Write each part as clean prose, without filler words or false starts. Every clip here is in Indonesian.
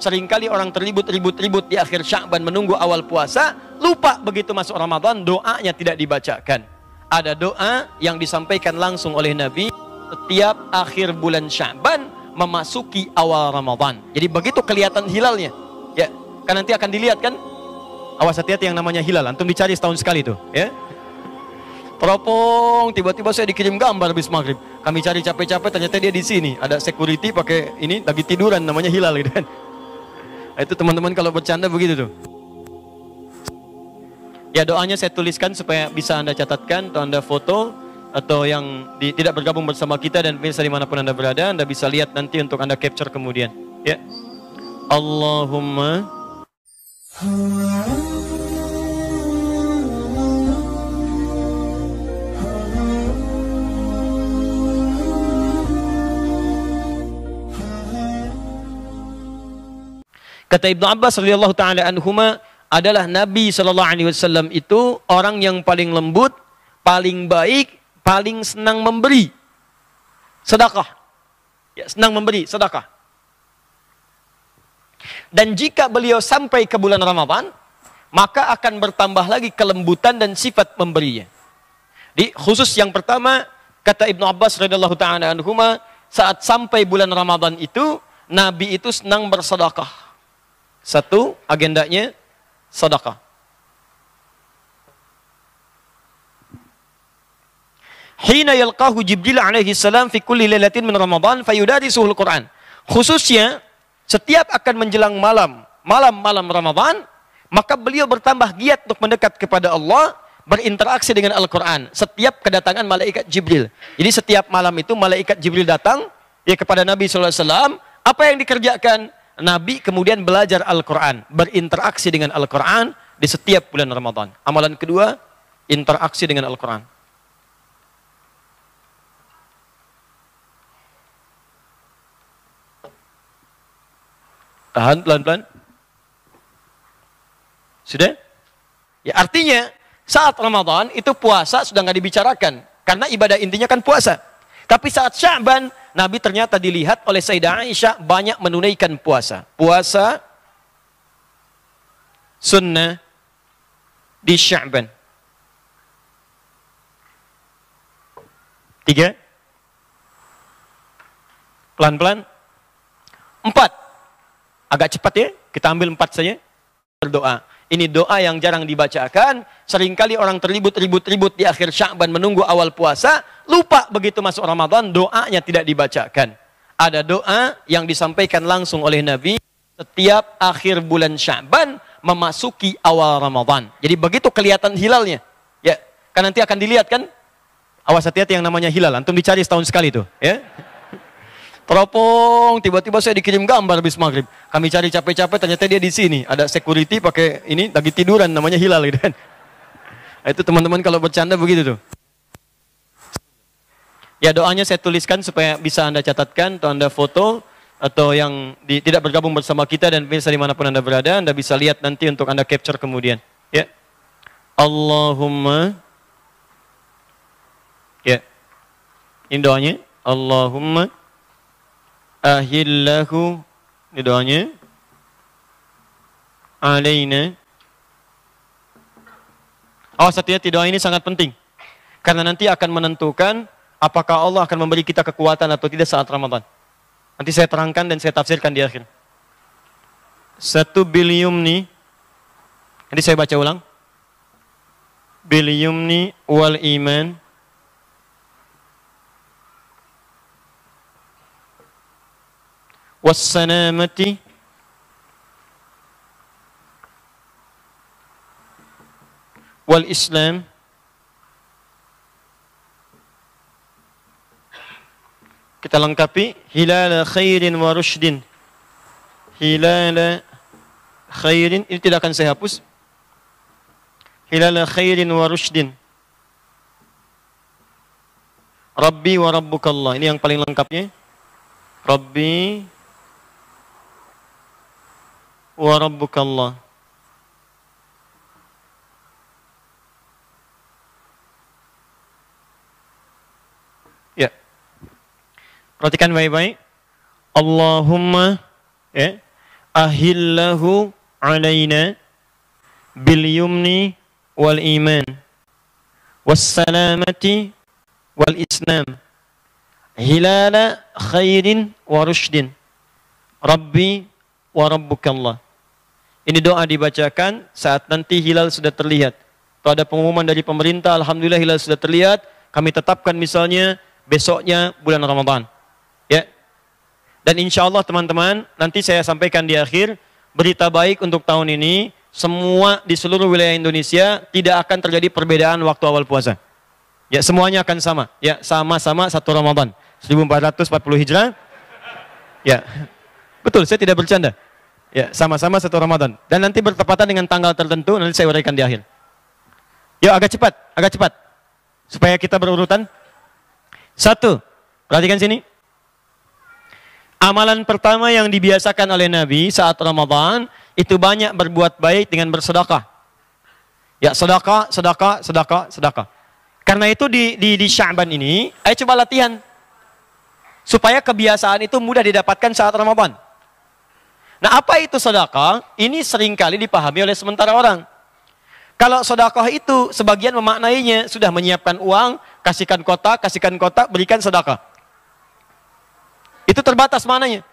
seringkali orang terlibut-ribut di akhir Sya'ban menunggu awal puasa, lupa begitu masuk Ramadan doanya tidak dibacakan. Ada doa yang disampaikan langsung oleh Nabi setiap akhir bulan Sya'ban memasuki awal Ramadan. Jadi begitu kelihatan hilalnya, ya, kan nanti akan dilihat kan. Awas hati-hati yang namanya hilal, antum dicari setahun sekali tuh, ya. Teropong, tiba-tiba saya dikirim gambar habis maghrib. Kami cari capek-capek, ternyata dia di sini. Ada security pakai ini lagi tiduran, namanya hilal gitu kan. Itu teman-teman kalau bercanda begitu tuh. Ya, doanya saya tuliskan supaya bisa Anda catatkan atau Anda foto, atau yang tidak bergabung bersama kita dan pemirsa dimanapun Anda berada, Anda bisa lihat nanti untuk Anda capture kemudian. Ya. Allahumma kata Ibnu Abbas radhiyallahu taala anhuma, adalah Nabi sallallahu alaihi wasallam itu orang yang paling lembut, paling baik, paling senang memberi sedekah. Ya, senang memberi sedekah. Dan jika beliau sampai ke bulan Ramadan, maka akan bertambah lagi kelembutan dan sifat memberinya. Di khusus yang pertama, kata Ibnu Abbas radhiyallahu taala anhuma, saat sampai bulan Ramadan itu Nabi itu senang bersedekah. Satu agendanya sedekah. Hina yalqahu Jibril alaihi salam fi kulli lailatin min Ramadan fayudarisuhul Quran. Khususnya setiap akan menjelang malam Ramadan, maka beliau bertambah giat untuk mendekat kepada Allah, berinteraksi dengan Al-Quran. Setiap kedatangan malaikat Jibril. Jadi setiap malam itu malaikat Jibril datang ya kepada Nabi SAW. Apa yang dikerjakan? Nabi kemudian belajar Al-Quran, berinteraksi dengan Al-Quran di setiap bulan Ramadan. Amalan kedua, interaksi dengan Al-Quran. Tahan pelan-pelan. Sudah? Ya, artinya saat Ramadan itu puasa sudah nggak dibicarakan, karena ibadah intinya kan puasa. Tapi saat Sya'ban, Nabi ternyata dilihat oleh Sayyidah Aisyah banyak menunaikan puasa. Puasa sunnah di Sya'ban. 3. Pelan-pelan. 4. Agak cepat ya, kita ambil 4 saja. Berdoa. Ini doa yang jarang dibacakan. Seringkali orang terlibut-ribut di akhir Sya'ban menunggu awal puasa, lupa begitu masuk Ramadan doanya tidak dibacakan. Ada doa yang disampaikan langsung oleh Nabi setiap akhir bulan Sya'ban memasuki awal Ramadan. Jadi begitu kelihatan hilalnya, ya, kan nanti akan dilihat kan. Awas hati-hati yang namanya hilal, antum dicari setahun sekali tuh, ya. Teropong, tiba-tiba saya dikirim gambar habis maghrib. Kami cari capek-capek, ternyata dia di sini. Ada security pakai ini lagi tiduran, namanya hilal gitu kan. Itu teman-teman kalau bercanda begitu tuh. Ya, doanya saya tuliskan supaya bisa Anda catatkan atau Anda foto, atau yang tidak bergabung bersama kita dan pemirsa dimanapun Anda berada, Anda bisa lihat nanti untuk Anda capture kemudian. Ya. Allahumma. Ya. Ini doanya. Allahumma ahillahu, ini doanya, alaina. Awas hati-hati, doa ini sangat penting, karena nanti akan menentukan apakah Allah akan memberi kita kekuatan atau tidak saat Ramadan. Nanti saya terangkan dan saya tafsirkan di akhir. 1 bilyumni, nanti saya baca ulang. Bilyumni wal iman, wassalamati wal Islam, kita lengkapi, hilal khairin wa rushdin. Hilal khairin, ini tidak akan saya hapus. Hilal khairin wa rushdin. Rabbi wa rabbukallah, ini yang paling lengkapnya. Rabbi wa rabbukallah. Ya. Perhatikan baik-baik. Allahumma, ya, ahillahu alaina bil yumni wal iman wassalamati wal islam hilala khairin wa rushdin rabbi wa rabbukallah. Ini doa dibacakan saat nanti hilal sudah terlihat. Kalau ada pengumuman dari pemerintah, alhamdulillah hilal sudah terlihat, kami tetapkan misalnya besoknya bulan Ramadan. Ya. Dan insya Allah teman-teman, nanti saya sampaikan di akhir, berita baik untuk tahun ini, semua di seluruh wilayah Indonesia tidak akan terjadi perbedaan waktu awal puasa. Ya, semuanya akan sama. Ya, sama-sama satu Ramadan. 1440 Hijrah. Ya. Betul, saya tidak bercanda. Ya, sama-sama satu Ramadan. Dan nanti bertepatan dengan tanggal tertentu, nanti saya uraikan di akhir. Yuk, agak cepat. Supaya kita berurutan. 1, perhatikan sini. Amalan pertama yang dibiasakan oleh Nabi saat Ramadan, itu banyak berbuat baik dengan bersedekah. Ya, sedekah. Karena itu di Sya'ban ini, ayo coba latihan. Supaya kebiasaan itu mudah didapatkan saat Ramadan. Nah, apa itu sedekah? Ini seringkali dipahami oleh sementara orang. Kalau sedekah itu sebagian memaknainya sudah menyiapkan uang, kasihkan kotak, berikan sedekah. Itu terbatas maknanya.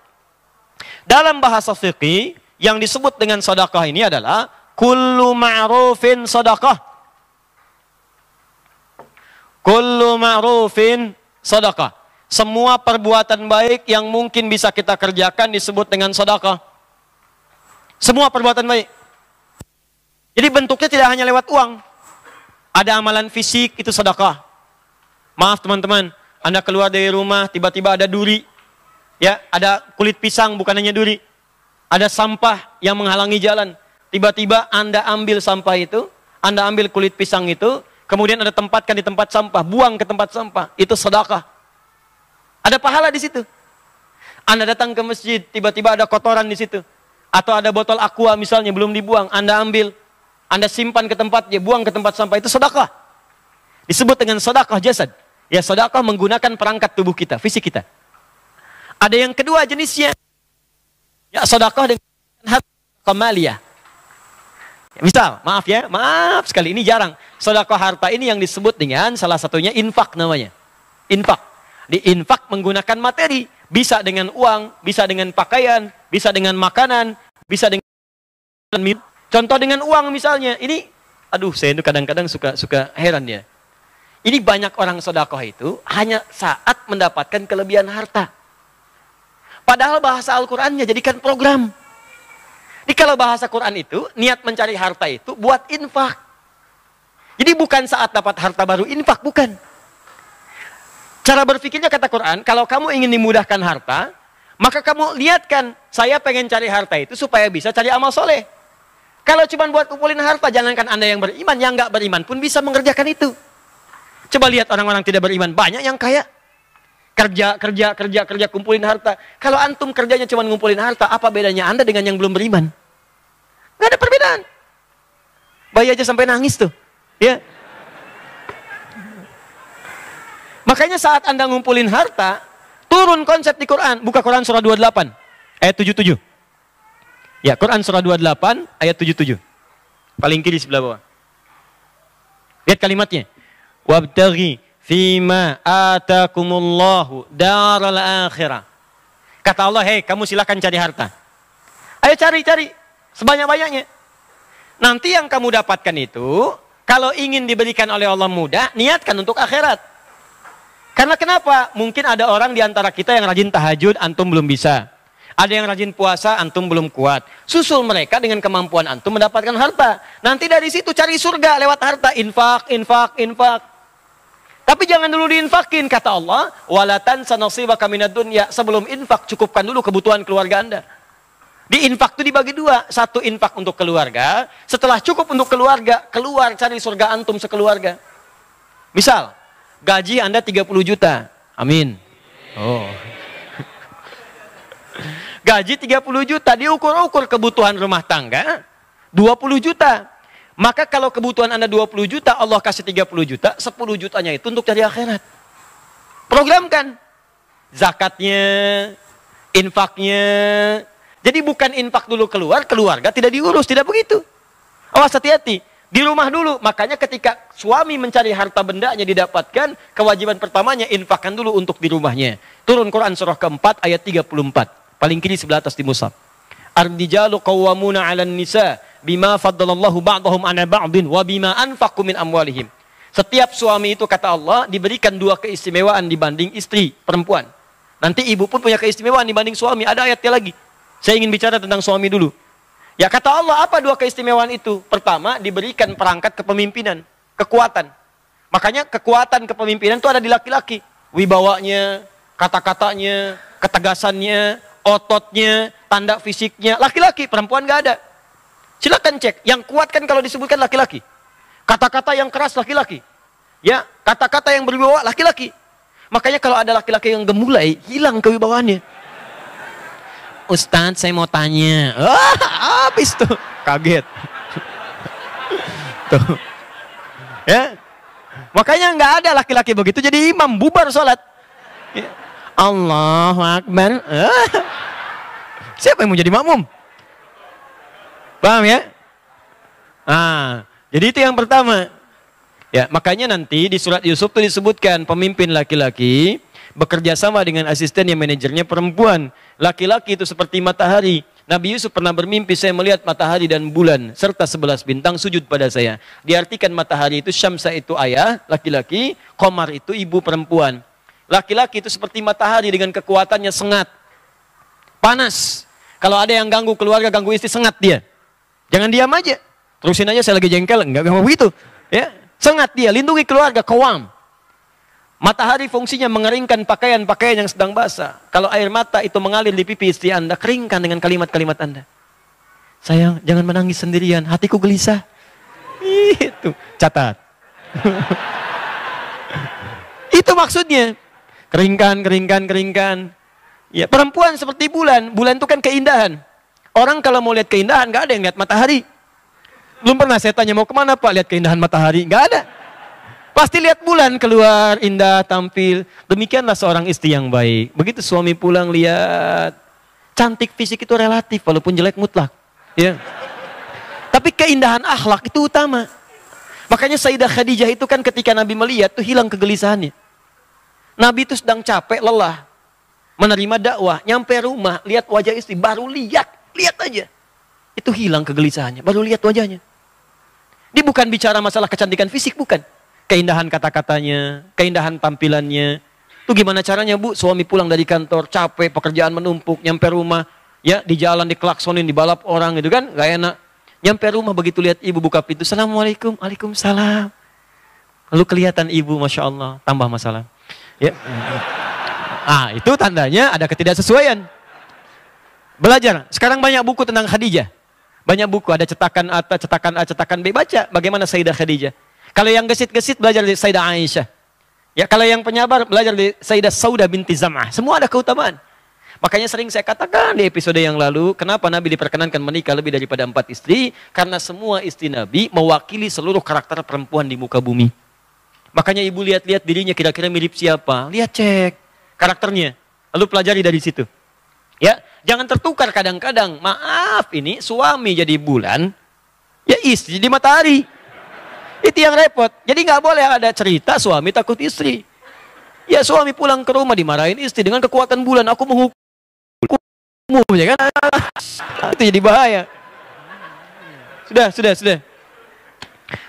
Dalam bahasa fikih yang disebut dengan sedekah ini adalah kullu ma'rufin sedekah. Kullu ma'rufin sedekah. Semua perbuatan baik yang mungkin bisa kita kerjakan disebut dengan sedekah. Semua perbuatan baik. Jadi bentuknya tidak hanya lewat uang. Ada amalan fisik, itu sedekah. Maaf teman-teman, Anda keluar dari rumah, tiba-tiba ada duri. Ya, ada kulit pisang, bukan hanya duri. Ada sampah yang menghalangi jalan. Tiba-tiba Anda ambil sampah itu, Anda ambil kulit pisang itu, kemudian Anda tempatkan di tempat sampah, buang ke tempat sampah. Itu sedekah. Ada pahala di situ. Anda datang ke masjid, tiba-tiba ada kotoran di situ. Atau ada botol aqua misalnya belum dibuang, Anda ambil, Anda simpan ke tempatnya, buang ke tempat sampah, itu sedekah. Disebut dengan sedekah jasad. Ya, sedekah menggunakan perangkat tubuh kita, fisik kita. Ada yang kedua jenisnya, ya sedekah dengan harta maliyah. Misal, maaf sekali, ini jarang. Sedekah harta ini yang disebut dengan salah satunya infak namanya. Infak. Diinfak menggunakan materi. Bisa dengan uang, bisa dengan pakaian, bisa dengan makanan, bisa dengan minum. Contoh dengan uang misalnya. Ini, saya itu kadang-kadang suka heran ya. Ini banyak orang sedekah itu hanya saat mendapatkan kelebihan harta. Padahal bahasa Al-Qur'annya jadikan program. Jadi kalau bahasa Quran itu, niat mencari harta itu buat infak. Jadi bukan saat dapat harta baru infak, bukan. Cara berpikirnya kata Quran, kalau kamu ingin dimudahkan harta, maka kamu lihatkan, saya pengen cari harta itu supaya bisa cari amal soleh. Kalau cuma buat kumpulin harta, jangankan Anda yang beriman, yang nggak beriman pun bisa mengerjakan itu. Coba lihat orang-orang tidak beriman, banyak yang kaya. Kerja, kumpulin harta. Kalau antum kerjanya cuma ngumpulin harta, apa bedanya Anda dengan yang belum beriman? Nggak ada perbedaan. Bayi aja sampai nangis tuh. Ya. Makanya saat Anda ngumpulin harta, turun konsep di Quran. Buka Quran surah 28, ayat 77. Ya, Quran surah 28, ayat 77. Paling kiri sebelah bawah. Lihat kalimatnya. Wabtaghi fima atakumullahu daral akhirah. Kata Allah, hei kamu silakan cari harta. Ayo cari sebanyak-banyaknya. Nanti yang kamu dapatkan itu, kalau ingin diberikan oleh Allah mudah, niatkan untuk akhirat. Karena kenapa? Mungkin ada orang di antara kita yang rajin tahajud, antum belum bisa. Ada yang rajin puasa, antum belum kuat. Susul mereka dengan kemampuan antum mendapatkan harta. Nanti dari situ cari surga lewat harta. Infak. Tapi jangan dulu diinfakin, kata Allah. Walatan sanasibaka minad dunya. Sebelum infak, cukupkan dulu kebutuhan keluarga Anda. Di infak itu dibagi dua. Satu infak untuk keluarga. Setelah cukup untuk keluarga, keluar cari surga antum sekeluarga. Misal, gaji Anda 30 juta. Amin. Oh. Gaji 30 juta, diukur-ukur kebutuhan rumah tangga 20 juta. Maka kalau kebutuhan Anda 20 juta, Allah kasih 30 juta, 10 jutanya itu untuk cari akhirat. Programkan zakatnya, infaknya, Jadi bukan infak dulu keluar, keluarga tidak diurus, tidak begitu. Awas, hati-hati. Di rumah dulu. Makanya ketika suami mencari harta bendanya didapatkan, kewajiban pertamanya infakkan dulu untuk di rumahnya. Turun Quran surah keempat ayat 34. Paling kiri sebelah atas di mushaf. Ar-rijalu qawwamuna 'alan nisa bima faddalallahu ba'dahum 'ala ba'din wa bima anfaqu min amwalihim. Setiap suami itu kata Allah diberikan 2 keistimewaan dibanding istri perempuan. Nanti ibu pun punya keistimewaan dibanding suami. Ada ayatnya lagi. Saya ingin bicara tentang suami dulu. Ya kata Allah, apa 2 keistimewaan itu? Pertama, diberikan perangkat kepemimpinan, kekuatan. Makanya kekuatan kepemimpinan itu ada di laki-laki. Wibawanya, kata-katanya, ketegasannya, ototnya, tanda fisiknya. Laki-laki, perempuan nggak ada. Silakan cek. Yang kuat kan kalau disebutkan laki-laki. Kata-kata yang keras laki-laki. Ya, kata-kata yang berwibawa laki-laki. Makanya kalau ada laki-laki yang gemulai, hilang kewibawaannya. Ustadz, saya mau tanya. Habis tuh. Kaget. Tuh. Ya. Makanya nggak ada laki-laki begitu jadi imam, bubar sholat. Ya. Allahu Akbar. Siapa yang mau jadi makmum? Paham ya? Jadi itu yang pertama. Ya, makanya nanti di surat Yusuf itu disebutkan pemimpin laki-laki bekerja sama dengan asisten yang manajernya perempuan. Laki-laki itu seperti matahari. Nabi Yusuf pernah bermimpi, saya melihat matahari dan bulan serta 11 bintang sujud pada saya. Diartikan matahari itu Syamsa itu ayah laki-laki, Qamar itu ibu perempuan. Laki-laki itu seperti matahari dengan kekuatannya sengat. Panas. Kalau ada yang ganggu keluarga, ganggu istri, sengat dia. Jangan diam aja. Terusin aja, saya lagi jengkel. Enggak mau begitu. Ya, sengat dia, lindungi keluarga, qawam. Matahari fungsinya mengeringkan pakaian-pakaian yang sedang basah. Kalau air mata itu mengalir di pipi istri Anda, keringkan dengan kalimat-kalimat Anda. Sayang, jangan menangis sendirian, hatiku gelisah. Itu, catat. Itu maksudnya. Keringkan, keringkan, keringkan. Ya, perempuan seperti bulan. Bulan itu kan keindahan. Orang kalau mau lihat keindahan, nggak ada yang lihat matahari. Belum pernah saya tanya, mau kemana Pak lihat keindahan matahari? Nggak ada. Pasti lihat bulan keluar, indah, tampil. Demikianlah seorang istri yang baik. Begitu suami pulang lihat. Cantik fisik itu relatif, walaupun jelek mutlak. Ya. Tapi keindahan akhlak itu utama. Makanya Sayyidah Khadijah itu kan ketika Nabi melihat, tuh hilang kegelisahannya. Nabi itu sedang capek, lelah. Menerima dakwah, nyampe rumah, lihat wajah istri, baru lihat aja. Itu hilang kegelisahannya, baru lihat wajahnya. Dia bukan bicara masalah kecantikan fisik, bukan. Keindahan kata-katanya, keindahan tampilannya. Itu gimana caranya Bu? Suami pulang dari kantor, capek, pekerjaan menumpuk, nyampe rumah, ya di jalan dikelaksonin, dibalap orang gitu kan, gak enak. Nyampe rumah begitu lihat ibu buka pintu, Assalamualaikum, Waalaikumsalam. Lalu kelihatan ibu, Masya Allah, tambah masalah. Ya. Itu tandanya ada ketidaksesuaian. Belajar. Sekarang banyak buku tentang Khadijah. Banyak buku, ada cetakan A, cetakan B. Baca bagaimana Sayyidah Khadijah. Kalau yang gesit-gesit belajar dari Sayyidah Aisyah. Ya, kalau yang penyabar belajar dari Sayyidah Saudah binti Zam'ah. Semua ada keutamaan. Makanya sering saya katakan di episode yang lalu, kenapa Nabi diperkenankan menikah lebih daripada 4 istri? Karena semua istri Nabi mewakili seluruh karakter perempuan di muka bumi. Makanya ibu lihat-lihat dirinya kira-kira mirip siapa. Lihat cek karakternya. Lalu pelajari dari situ. Ya, jangan tertukar kadang-kadang. Maaf, ini suami jadi bulan, ya istri jadi matahari. Itu yang repot. Jadi nggak boleh ada cerita suami takut istri. Ya suami pulang ke rumah dimarahin istri dengan kekuatan bulan. Aku menghukummu, ya kan? Itu jadi bahaya. Sudah.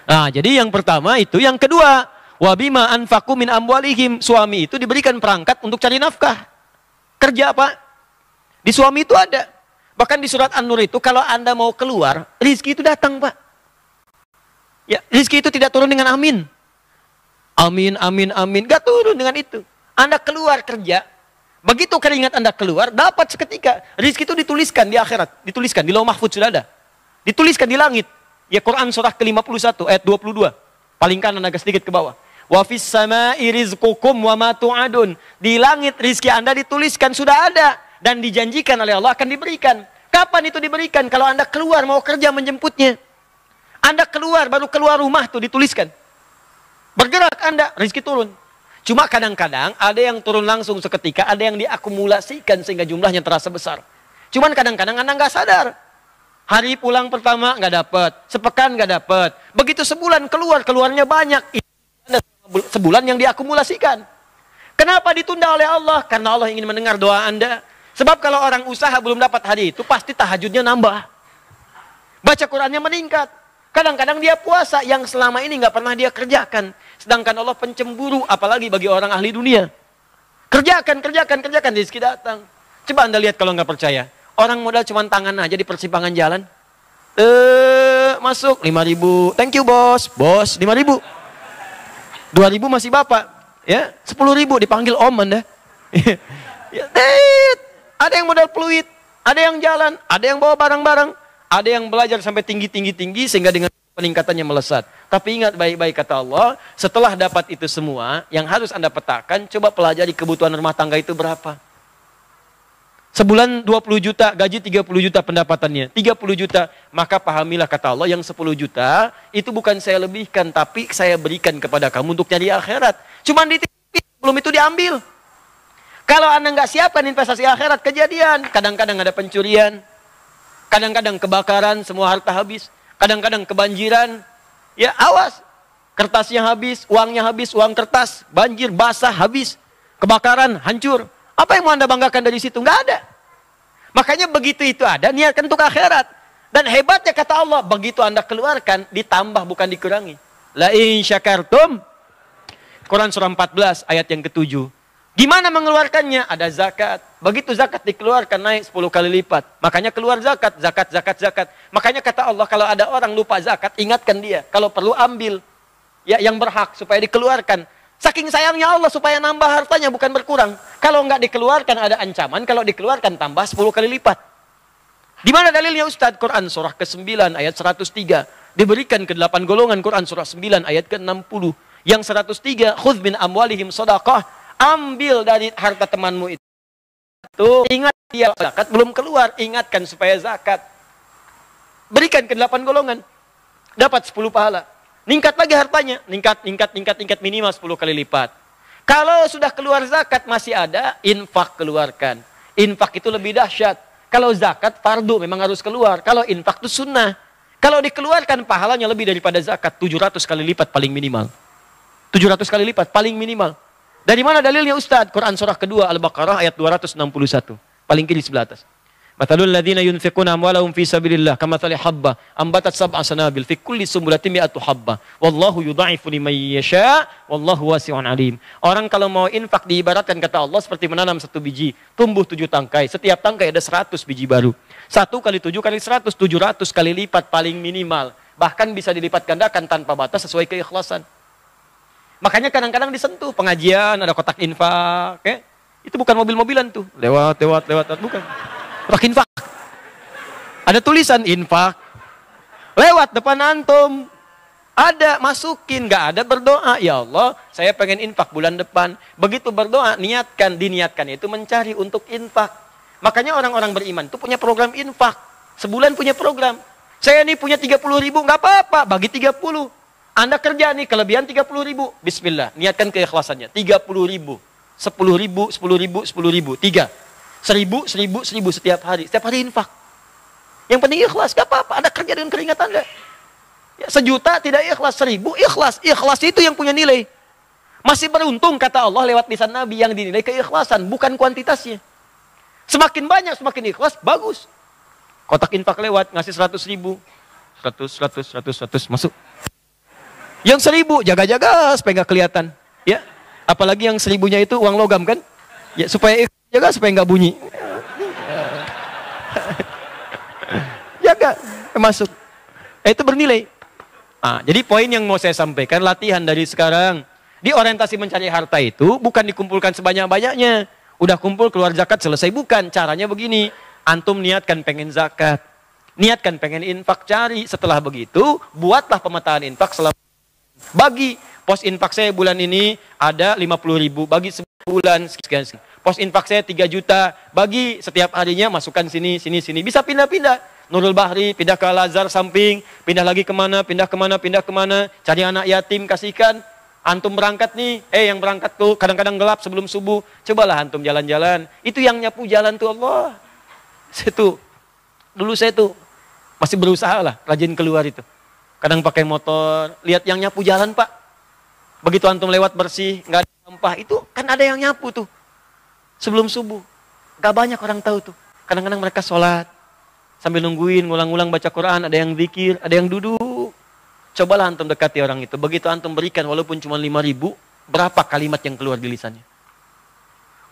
Nah, jadi yang pertama itu. Yang kedua, wabima anfaqu min amwalihim. Suami itu diberikan perangkat untuk cari nafkah. Kerja apa? Di suami itu ada. Bahkan di surat An-Nur itu kalau Anda mau keluar, rizki itu datang, Pak. Ya, rizki itu tidak turun dengan amin. Amin. Gak turun dengan itu. Anda keluar kerja, begitu keringat Anda keluar, dapat seketika. Rizki itu dituliskan di akhirat, dituliskan di Lauh Mahfudz sudah ada. Dituliskan di langit. Ya, Quran surah ke-51 ayat 22. Paling kanan agak sedikit ke bawah. Wa fis sama'i rizqukum wa ma tu'adun. Di langit rizki Anda dituliskan sudah ada dan dijanjikan oleh Allah akan diberikan. Kapan itu diberikan? Kalau Anda keluar mau kerja menjemputnya. Anda keluar, baru keluar rumah tuh dituliskan. Bergerak Anda, rezeki turun. Cuma kadang-kadang ada yang turun langsung seketika, ada yang diakumulasikan sehingga jumlahnya terasa besar. Cuman kadang-kadang Anda nggak sadar. Hari pulang pertama nggak dapat, sepekan nggak dapat. Begitu sebulan keluarnya banyak. Sebulan yang diakumulasikan. Kenapa ditunda oleh Allah? Karena Allah ingin mendengar doa Anda. Sebab kalau orang usaha belum dapat hari itu, pasti tahajudnya nambah. Baca Qurannya meningkat. Kadang-kadang dia puasa yang selama ini nggak pernah dia kerjakan. Sedangkan Allah pencemburu, apalagi bagi orang ahli dunia. Kerjakan, rezeki datang. Coba Anda lihat kalau nggak percaya. Orang modal cuma tangan aja di persimpangan jalan. Masuk 5.000. Thank you bos. Bos 5.000. 2.000 masih bapak. Ya, 10.000 dipanggil om Anda. Ya, ada yang modal peluit, ada yang jalan, ada yang bawa barang-barang. Ada yang belajar sampai tinggi sehingga dengan peningkatannya melesat. Tapi ingat baik-baik kata Allah, setelah dapat itu semua, yang harus Anda petakan, coba pelajari kebutuhan rumah tangga itu berapa. Sebulan 20 juta, gaji 30 juta pendapatannya. 30 juta, maka pahamilah kata Allah, yang 10 juta, itu bukan saya lebihkan, tapi saya berikan kepada kamu untuk cari akhirat. Cuman dititipin, belum itu diambil. Kalau Anda nggak siapkan investasi akhirat, kejadian. Kadang-kadang ada pencurian. Kadang-kadang kebakaran, semua harta habis. Kadang-kadang kebanjiran. Ya awas. Kertasnya habis, uang kertas. Banjir, basah, habis. Kebakaran, hancur. Apa yang mau Anda banggakan dari situ? Nggak ada. Makanya begitu itu ada, niatkan untuk akhirat. Dan hebatnya kata Allah, begitu Anda keluarkan, ditambah bukan dikurangi. La in syakartum. Quran surah 14 ayat yang ke-7. Gimana mengeluarkannya? Ada zakat. Begitu zakat dikeluarkan naik 10 kali lipat. Makanya keluar zakat. Makanya kata Allah kalau ada orang lupa zakat, ingatkan dia. Kalau perlu ambil. Ya yang berhak supaya dikeluarkan. Saking sayangnya Allah supaya nambah hartanya bukan berkurang. Kalau nggak dikeluarkan ada ancaman. Kalau dikeluarkan tambah 10 kali lipat. Di mana dalilnya Ustadz? Quran surah ke-9 ayat 103. Diberikan ke 8 golongan Quran surah 9 ayat ke-60. Yang 103. Khudh min amwalihim sadaqah. Ambil dari harta temanmu itu. Ingat dia zakat belum keluar. Ingatkan supaya zakat. Berikan ke 8 golongan. Dapat 10 pahala. Ningkat lagi hartanya. Ningkat minimal 10 kali lipat. Kalau sudah keluar zakat masih ada. Infak keluarkan. Infak itu lebih dahsyat. Kalau zakat fardu memang harus keluar. Kalau infak itu sunnah. Kalau dikeluarkan pahalanya lebih daripada zakat. 700 kali lipat paling minimal. 700 kali lipat paling minimal. Dari mana dalilnya Ustadz? Quran surah kedua Al-Baqarah ayat 261. Paling kiri sebelah atas. Matalul ladzina yunfiquna amwalahum fi sabilillah kamathali habba ambatat sab'a sanabil fi kulli sumbulatin mi'atu habba wallahu yudha'ifu liman yasha wallahu wasi'un alim. Orang kalau mau infak diibaratkan kata Allah seperti menanam 1 biji, tumbuh 7 tangkai. Setiap tangkai ada 100 biji baru. 1 kali 7 kali 100, 700 kali lipat paling minimal. Bahkan bisa dilipat gandakan tanpa batas sesuai keikhlasan. Makanya kadang-kadang disentuh pengajian, ada kotak infak. Okay? Itu bukan mobil-mobilan tuh. Lewat, bukan. Kotak infak. Ada tulisan infak. Lewat depan antum. Ada, masukin. Nggak ada berdoa. Ya Allah, saya pengen infak bulan depan. Begitu berdoa, diniatkan itu mencari untuk infak. Makanya orang-orang beriman itu punya program infak. Sebulan punya program. Saya ini punya 30.000, nggak apa-apa. Bagi 30. Anda kerja nih, kelebihan 30.000. Bismillah, niatkan keikhlasannya. 30.000. 10.000, 10.000, 10.000, 3. 1.000 setiap hari. Setiap hari infak. Yang penting ikhlas, gak apa-apa. Anda kerja dengan keringat Anda. Ya, 1 juta tidak ikhlas, 1.000 ikhlas. Ikhlas itu yang punya nilai. Masih beruntung kata Allah lewat lisan Nabi yang dinilai keikhlasan, bukan kuantitasnya. Semakin banyak, semakin ikhlas, bagus. Kotak infak lewat, ngasih 100.000. 100, masuk. Yang 1.000 jaga-jaga supaya nggak kelihatan, ya. Apalagi yang 1.000-nya itu uang logam kan, ya supaya jaga supaya nggak bunyi. Jaga, masuk. Itu bernilai. Jadi poin yang mau saya sampaikan, latihan dari sekarang di orientasi mencari harta itu bukan dikumpulkan sebanyak-banyaknya. Udah kumpul keluar zakat selesai, bukan. Caranya begini, antum niatkan pengen zakat, niatkan pengen infak, cari. Setelah begitu, buatlah pemetaan infak selama bagi pos infak saya bulan ini ada 50.000, bagi sebulan sekian. Pos infak saya 3 juta, bagi setiap harinya masukkan sini. Bisa pindah-pindah. Nurul Bahri, pindah ke Al-Azhar samping, pindah lagi kemana, cari anak yatim, kasihkan. Antum berangkat nih, yang berangkat tuh kadang-kadang gelap sebelum subuh. Cobalah antum jalan-jalan. Itu yang nyapu jalan tuh Allah. Dulu saya tuh masih berusaha lah, rajin keluar itu. Kadang pakai motor, lihat yang nyapu jalan Pak. Begitu antum lewat bersih, nggak ada sampah, itu kan ada yang nyapu tuh. Sebelum subuh. Gak banyak orang tahu tuh. Kadang-kadang mereka sholat, sambil nungguin, ngulang-ngulang baca Quran, ada yang zikir, ada yang duduk. Cobalah antum dekati orang itu. Begitu antum berikan, walaupun cuma 5.000, berapa kalimat yang keluar di lisannya?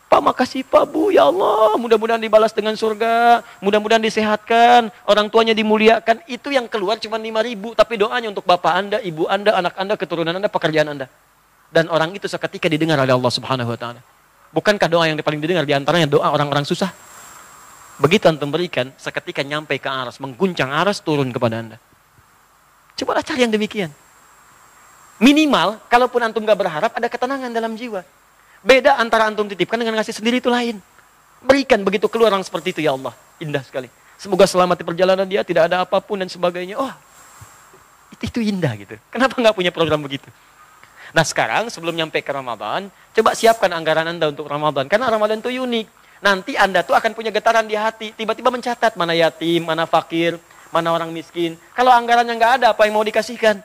Pak, makasih Pak, Bu, ya Allah, mudah-mudahan dibalas dengan surga, mudah-mudahan disehatkan, orang tuanya dimuliakan. Itu yang keluar cuma 5.000, tapi doanya untuk bapak anda, ibu anda, anak anda, keturunan anda, pekerjaan anda. Dan orang itu seketika didengar oleh Allah Subhanahu wa Ta'ala. Bukankah doa yang paling didengar diantaranya doa orang-orang susah? Begitu antum berikan, seketika nyampe ke aras, mengguncang aras, turun kepada anda. Cobalah cari yang demikian. Minimal, kalaupun antum gak berharap, ada ketenangan dalam jiwa. Beda antara antum titipkan dengan ngasih sendiri itu lain. Berikan begitu keluar orang seperti itu, ya Allah. Indah sekali. Semoga selamat di perjalanan dia, tidak ada apapun dan sebagainya. Oh, itu indah gitu. Kenapa nggak punya program begitu? Nah sekarang sebelum nyampe ke Ramadan, coba siapkan anggaran anda untuk Ramadan. Karena Ramadan itu unik. Nanti anda tuh akan punya getaran di hati. Tiba-tiba mencatat mana yatim, mana fakir, mana orang miskin. Kalau anggarannya nggak ada, apa yang mau dikasihkan?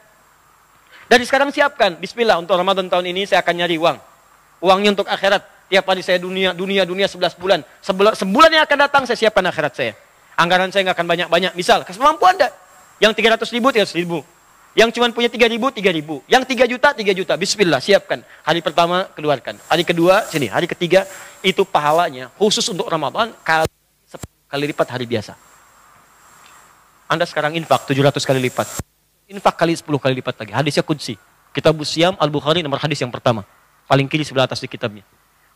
Dari sekarang siapkan. Bismillah, untuk Ramadan tahun ini saya akan nyari uang. Uangnya untuk akhirat. Tiap hari saya dunia 11 bulan. Sebulan yang akan datang saya siapkan akhirat saya. Anggaran saya nggak akan banyak-banyak. Misal, kemampuan anda. Yang 300.000, 300.000. Yang cuma punya 3.000, 3.000. Yang 3 juta, 3 juta. Bismillah, siapkan. Hari pertama, keluarkan. Hari kedua, sini. Hari ketiga, itu pahalanya. Khusus untuk Ramadan, 10 kali lipat hari biasa. Anda sekarang infak 700 kali lipat. Infak kali 10 kali lipat lagi. Hadisnya Qudsi. Kitab Siam Al-Bukhari nomor hadis yang pertama. Paling kiri sebelah atas di kitabnya.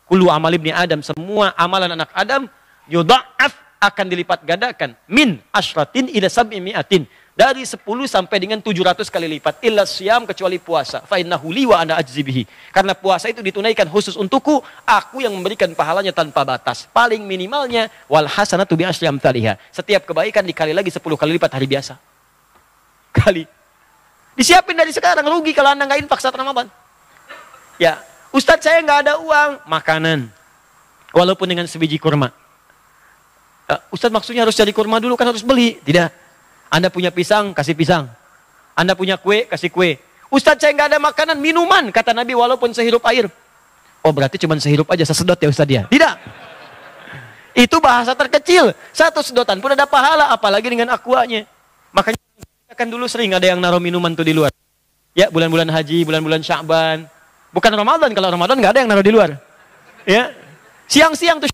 Kullu amal ibni Adam, semua amalan anak Adam yudha'af, akan dilipat gandakan min asyratin ila sab'i mi'atin, dari 10 sampai dengan 700 kali lipat, illa siyam, kecuali puasa, fa innahu li wa ana ajzi bihi, karena puasa itu ditunaikan khusus untukku, aku yang memberikan pahalanya tanpa batas. Paling minimalnya wal hasanatu bi asyri amsalihha, setiap kebaikan dikali lagi 10 kali lipat hari biasa. Kali disiapin dari sekarang, rugi kalau anda nggak infak saat Ramadan. Ya, Ustadz saya nggak ada uang, makanan. Walaupun dengan sebiji kurma. Ustadz maksudnya harus cari kurma dulu, kan harus beli. Tidak. Anda punya pisang, kasih pisang. Anda punya kue, kasih kue. Ustadz saya nggak ada makanan, minuman. Kata Nabi walaupun sehirup air. Oh berarti cuma sehirup aja, sesedot ya Ustadz ya? Tidak. Itu bahasa terkecil. Satu sedotan pun ada pahala, apalagi dengan aquanya. Makanya kan dulu sering ada yang naruh minuman tuh di luar. Ya, bulan-bulan haji, bulan-bulan Sya'ban. Bukan Ramadan, kalau Ramadan nggak ada yang naruh di luar. Ya, siang-siang tuh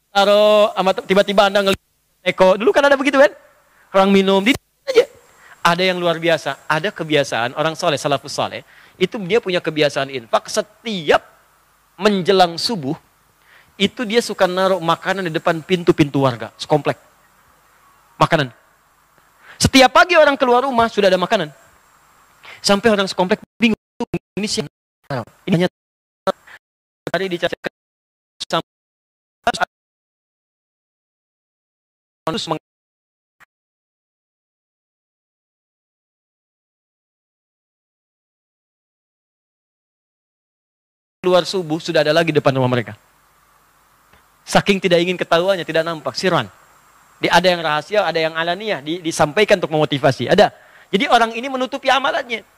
taruh, tiba-tiba anda ngelihat Eko. Dulu kan ada begitu kan? Orang minum, di aja. Ada yang luar biasa, ada kebiasaan orang soleh, salafus soleh, itu dia punya kebiasaan infak setiap menjelang subuh, itu dia suka naruh makanan di depan pintu-pintu warga, sekomplek. Makanan. Setiap pagi orang keluar rumah sudah ada makanan. Sampai orang sekomplek bingung, ini siang. Ini hanya hari dicatat keluar subuh sudah ada lagi depan rumah mereka. Saking tidak ingin ketahuannya, tidak nampak, sirwan. Ada yang rahasia, ada yang alaniah, disampaikan untuk memotivasi. Ada. Jadi orang ini menutupi amalannya.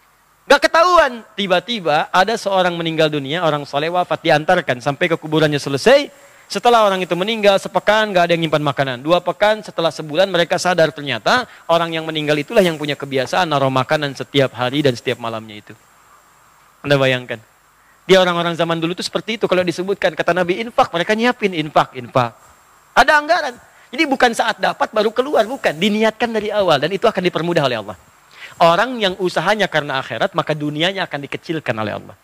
Gak ketahuan, tiba-tiba ada seorang meninggal dunia, orang soleh wafat, diantarkan sampai ke kuburannya selesai. Setelah orang itu meninggal, sepekan gak ada yang nyimpan makanan. 2 pekan, setelah sebulan mereka sadar ternyata orang yang meninggal itulah yang punya kebiasaan naruh makanan setiap hari dan setiap malamnya itu. Anda bayangkan. Dia orang-orang zaman dulu itu seperti itu. Kalau disebutkan kata Nabi infak, mereka nyiapin infak. Ada anggaran. Jadi bukan saat dapat baru keluar, bukan. Diniatkan dari awal dan itu akan dipermudah oleh Allah. Orang yang usahanya karena akhirat, maka dunianya akan dikecilkan oleh Allah.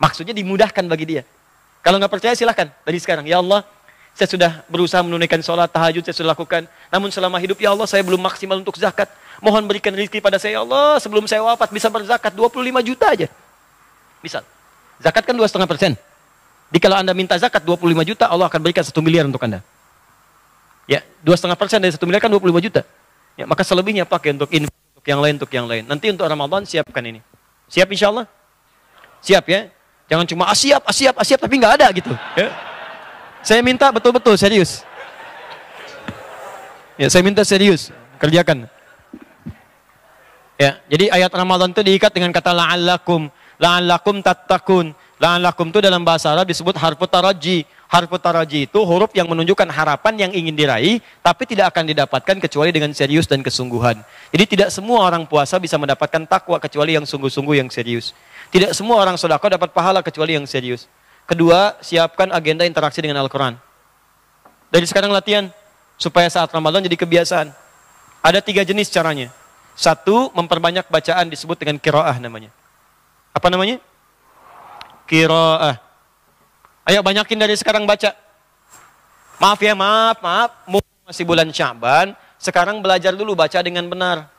Maksudnya dimudahkan bagi dia. Kalau nggak percaya silahkan. Dari sekarang, ya Allah, saya sudah berusaha menunaikan sholat, tahajud, saya sudah lakukan. Namun selama hidup, ya Allah, saya belum maksimal untuk zakat. Mohon berikan rezeki pada saya, ya Allah. Sebelum saya wafat bisa berzakat 25 juta aja. Misal, zakat kan 2,5%. Jadi kalau Anda minta zakat 25 juta, Allah akan berikan 1 miliar untuk Anda. Ya, 2,5% dari 1 miliar kan 25 juta. Ya, maka selebihnya pakai untuk infak. Untuk yang lain. Nanti untuk Ramadan siapkan ini. Siap insya Allah? Siap ya? Jangan cuma siap, tapi nggak ada gitu. Ya. Saya minta betul-betul serius. Ya, saya minta serius, kerjakan. Ya, jadi ayat Ramadan itu diikat dengan kata la'allakum, la'allakum tattaqun. La'allakum itu dalam bahasa Arab disebut harfu taraji. Harfu taraji itu huruf yang menunjukkan harapan yang ingin diraih, tapi tidak akan didapatkan kecuali dengan serius dan kesungguhan. Jadi tidak semua orang puasa bisa mendapatkan takwa kecuali yang sungguh-sungguh, yang serius. Tidak semua orang sedekah dapat pahala kecuali yang serius. Kedua, siapkan agenda interaksi dengan Al-Quran. Dari sekarang latihan, supaya saat Ramadan jadi kebiasaan. Ada 3 jenis caranya. 1, memperbanyak bacaan disebut dengan qiraah namanya. Apa namanya? Qiraah. Ayo banyakin dari sekarang baca. Maaf ya, maaf. Masih bulan Sya'ban, sekarang belajar dulu baca dengan benar.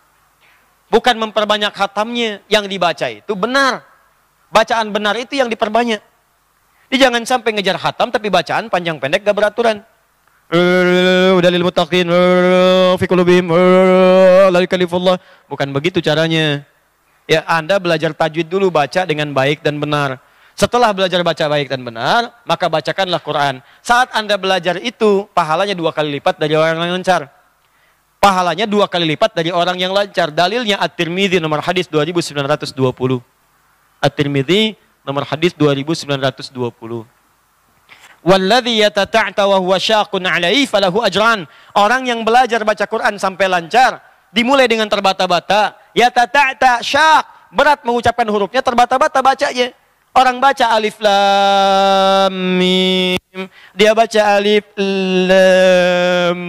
Bukan memperbanyak khatamnya, yang dibaca itu benar. Bacaan benar itu yang diperbanyak. Jadi jangan sampai ngejar khatam tapi bacaan panjang pendek gak beraturan. Udah lil muttaqin fi qulubihim la yukalifullah. Bukan begitu caranya. Ya, Anda belajar tajwid dulu, baca dengan baik dan benar. Setelah belajar baca baik dan benar, maka bacakanlah Quran. Saat Anda belajar itu, pahalanya 2 kali lipat dari orang yang lancar. Pahalanya 2 kali lipat dari orang yang lancar. Dalilnya At-Tirmidzi nomor hadis 2920. At-Tirmidzi nomor hadis 2920. Walladzi yatata'ta wa huwa syaqun 'alaihi falahu ajran. Orang yang belajar baca Quran sampai lancar, dimulai dengan terbata-bata, yatata'ta syaq, berat mengucapkan hurufnya, terbata-bata bacanya. Orang baca alif lam mim, dia baca alif lam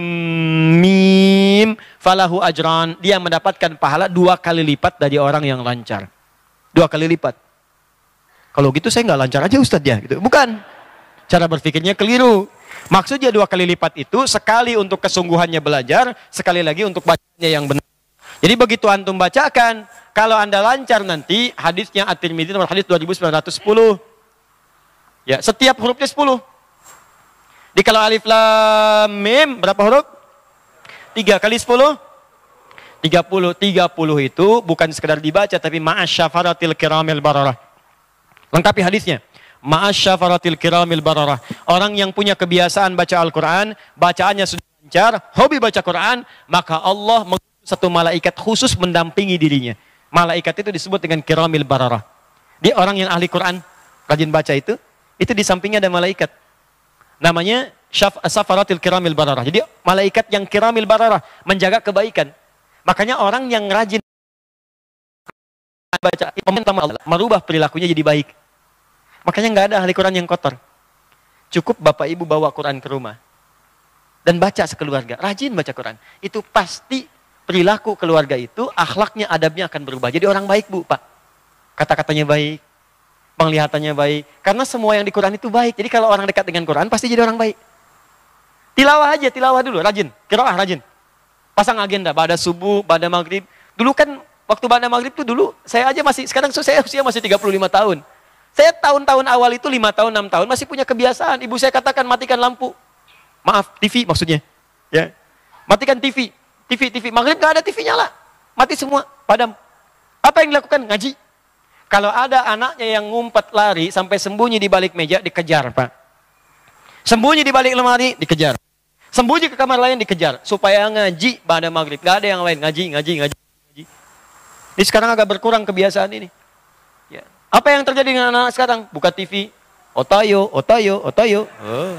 mim, falahu ajran, dia mendapatkan pahala 2 kali lipat dari orang yang lancar. 2 kali lipat. Kalau gitu saya nggak lancar aja Ustadz ya, gitu. Bukan. Cara berpikirnya keliru. Maksudnya 2 kali lipat itu sekali untuk kesungguhannya belajar, sekali lagi untuk bacanya yang benar. Jadi begitu antum bacakan, kalau Anda lancar nanti, hadisnya At-Tirmidzi nomor hadis 2910. Ya, setiap hurufnya 10. Di kalau alif lam mim berapa huruf? 3 kali 10? 30. 30 itu bukan sekedar dibaca tapi ma'asyafaratil kiramil bararah. Lengkapi hadisnya. Ma'asyafaratil kiramil bararah. Orang yang punya kebiasaan baca Al-Quran, bacaannya sudah lancar, hobi baca Quran, maka Allah mengutus satu malaikat khusus mendampingi dirinya. Malaikat itu disebut dengan kiramil bararah. Dia orang yang ahli Quran, rajin baca itu di sampingnya ada malaikat. Namanya safaratil kiramil bararah. Jadi malaikat yang kiramil bararah, menjaga kebaikan. Makanya orang yang rajin baca, merubah perilakunya jadi baik. Makanya nggak ada ahli Quran yang kotor. Cukup bapak ibu bawa Quran ke rumah dan baca sekeluarga, rajin baca Quran. Itu pasti perilaku keluarga itu, akhlaknya, adabnya akan berubah. Jadi orang baik bu, pak. Kata-katanya baik, penglihatannya baik. Karena semua yang di Quran itu baik. Jadi kalau orang dekat dengan Quran pasti jadi orang baik. Tilawah aja, tilawah dulu, rajin. Qiraah rajin. Pasang agenda, pada subuh, pada maghrib. Dulu kan waktu pada maghrib tuh dulu, saya aja masih, sekarang saya usia masih 35 tahun. Saya tahun-tahun awal itu 5 tahun, 6 tahun masih punya kebiasaan. Ibu saya katakan matikan lampu. Maaf, TV maksudnya. Ya. Matikan TV. Maghrib nggak ada TV nyala. Mati semua, padam. Apa yang dilakukan? Ngaji. Kalau ada anaknya yang ngumpet lari sampai sembunyi di balik meja, dikejar, Pak. Sembunyi di balik lemari, dikejar. Sembunyi ke kamar lain, dikejar. Supaya ngaji pada maghrib. Nggak ada yang lain. Ngaji. Ini sekarang agak berkurang kebiasaan ini. Ya. Apa yang terjadi dengan anak-anak sekarang? Buka TV. Otayo. Oh.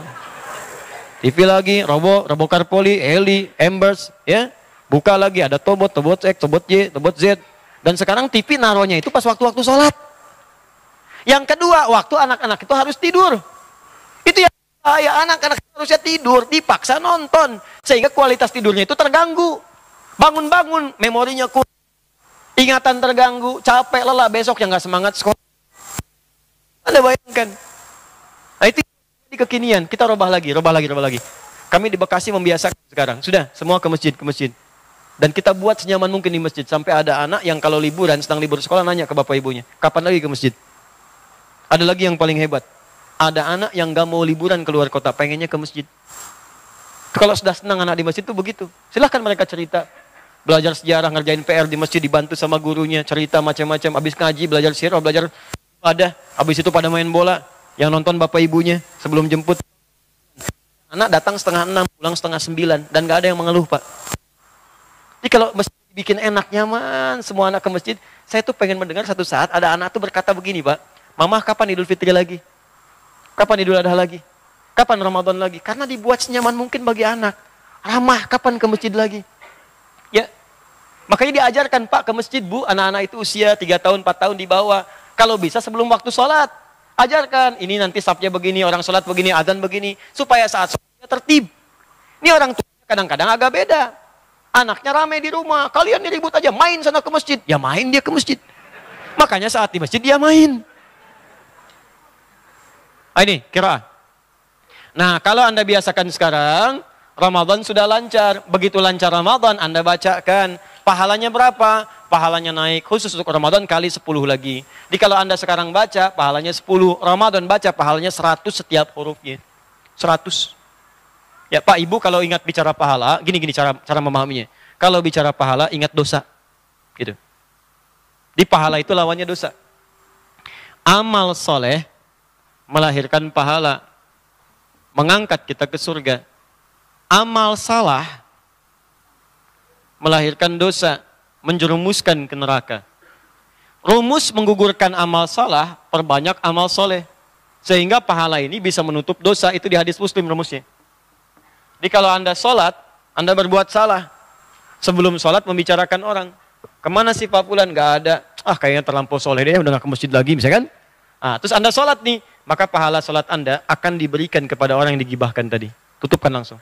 TV lagi, Robo Karpoli, Eli, Embers, ya. Buka lagi, ada Tobot X, Tobot Y, Tobot Z. Dan sekarang TV naruhnya itu pas waktu-waktu sholat. Yang kedua, waktu anak-anak itu harus tidur. Itu yang bahaya, anak-anak harusnya tidur, dipaksa nonton. Sehingga kualitas tidurnya itu terganggu. Bangun-bangun, memorinya kurang. Ingatan terganggu, capek, lelah, besok yang nggak semangat sekolah. Anda bayangkan. Nah itu di kekinian, kita robah lagi. Kami di Bekasi membiasakan sekarang. Sudah, semua ke masjid. Dan kita buat senyaman mungkin di masjid. Sampai ada anak yang kalau liburan, sedang libur sekolah, nanya ke bapak ibunya, kapan lagi ke masjid? Ada lagi yang paling hebat. Ada anak yang gak mau liburan keluar kota, pengennya ke masjid. Kalau sudah senang anak di masjid itu begitu. Silahkan mereka cerita. Belajar sejarah, ngerjain PR di masjid, dibantu sama gurunya, cerita macam-macam. Habis ngaji, belajar sirah, belajar ibadah. Habis itu pada main bola. Yang nonton bapak ibunya sebelum jemput. Anak datang 5:30, pulang 8:30. Dan gak ada yang mengeluh, Pak. Jadi kalau masjid bikin enak, nyaman, semua anak ke masjid, saya tuh pengen mendengar satu saat ada anak tuh berkata begini, Pak, Mama kapan Idul Fitri lagi? Kapan Idul Adha lagi? Kapan Ramadan lagi? Karena dibuat senyaman mungkin bagi anak. Ramah, kapan ke masjid lagi? Ya, makanya diajarkan, Pak, ke masjid, Bu, anak-anak itu usia 3 tahun, 4 tahun di bawah. Kalau bisa sebelum waktu sholat, ajarkan. Ini nanti safnya begini, orang sholat begini, azan begini. Supaya saat sholatnya tertib. Ini orang tua kadang-kadang agak beda. Anaknya ramai di rumah, kalian ribut aja, main sana ke masjid. Ya main dia ke masjid. Makanya saat di masjid dia main. Ini, kira. Nah, kalau Anda biasakan sekarang, Ramadan sudah lancar. Begitu lancar Ramadan, Anda bacakan. Pahalanya berapa? Pahalanya naik. Khusus untuk Ramadan kali 10 lagi. Jadi kalau Anda sekarang baca, pahalanya 10. Ramadan baca, pahalanya 100 setiap hurufnya. 100. Ya Pak, Ibu kalau ingat bicara pahala, gini cara memahaminya. Kalau bicara pahala, ingat dosa. Gitu. Di pahala itu lawannya dosa. Amal soleh melahirkan pahala. Mengangkat kita ke surga. Amal salah melahirkan dosa. Menjerumuskan ke neraka. Rumus menggugurkan amal salah, perbanyak amal soleh. Sehingga pahala ini bisa menutup dosa. Itu di hadis Muslim rumusnya. Jadi kalau Anda sholat, Anda berbuat salah. Sebelum sholat membicarakan orang. Kemana sih Pak Fulan? Gak ada. Kayaknya terlampau soleh deh, udah gak ke masjid lagi misalkan. Terus Anda sholat nih. Maka pahala sholat Anda akan diberikan kepada orang yang digibahkan tadi. Tutupkan langsung.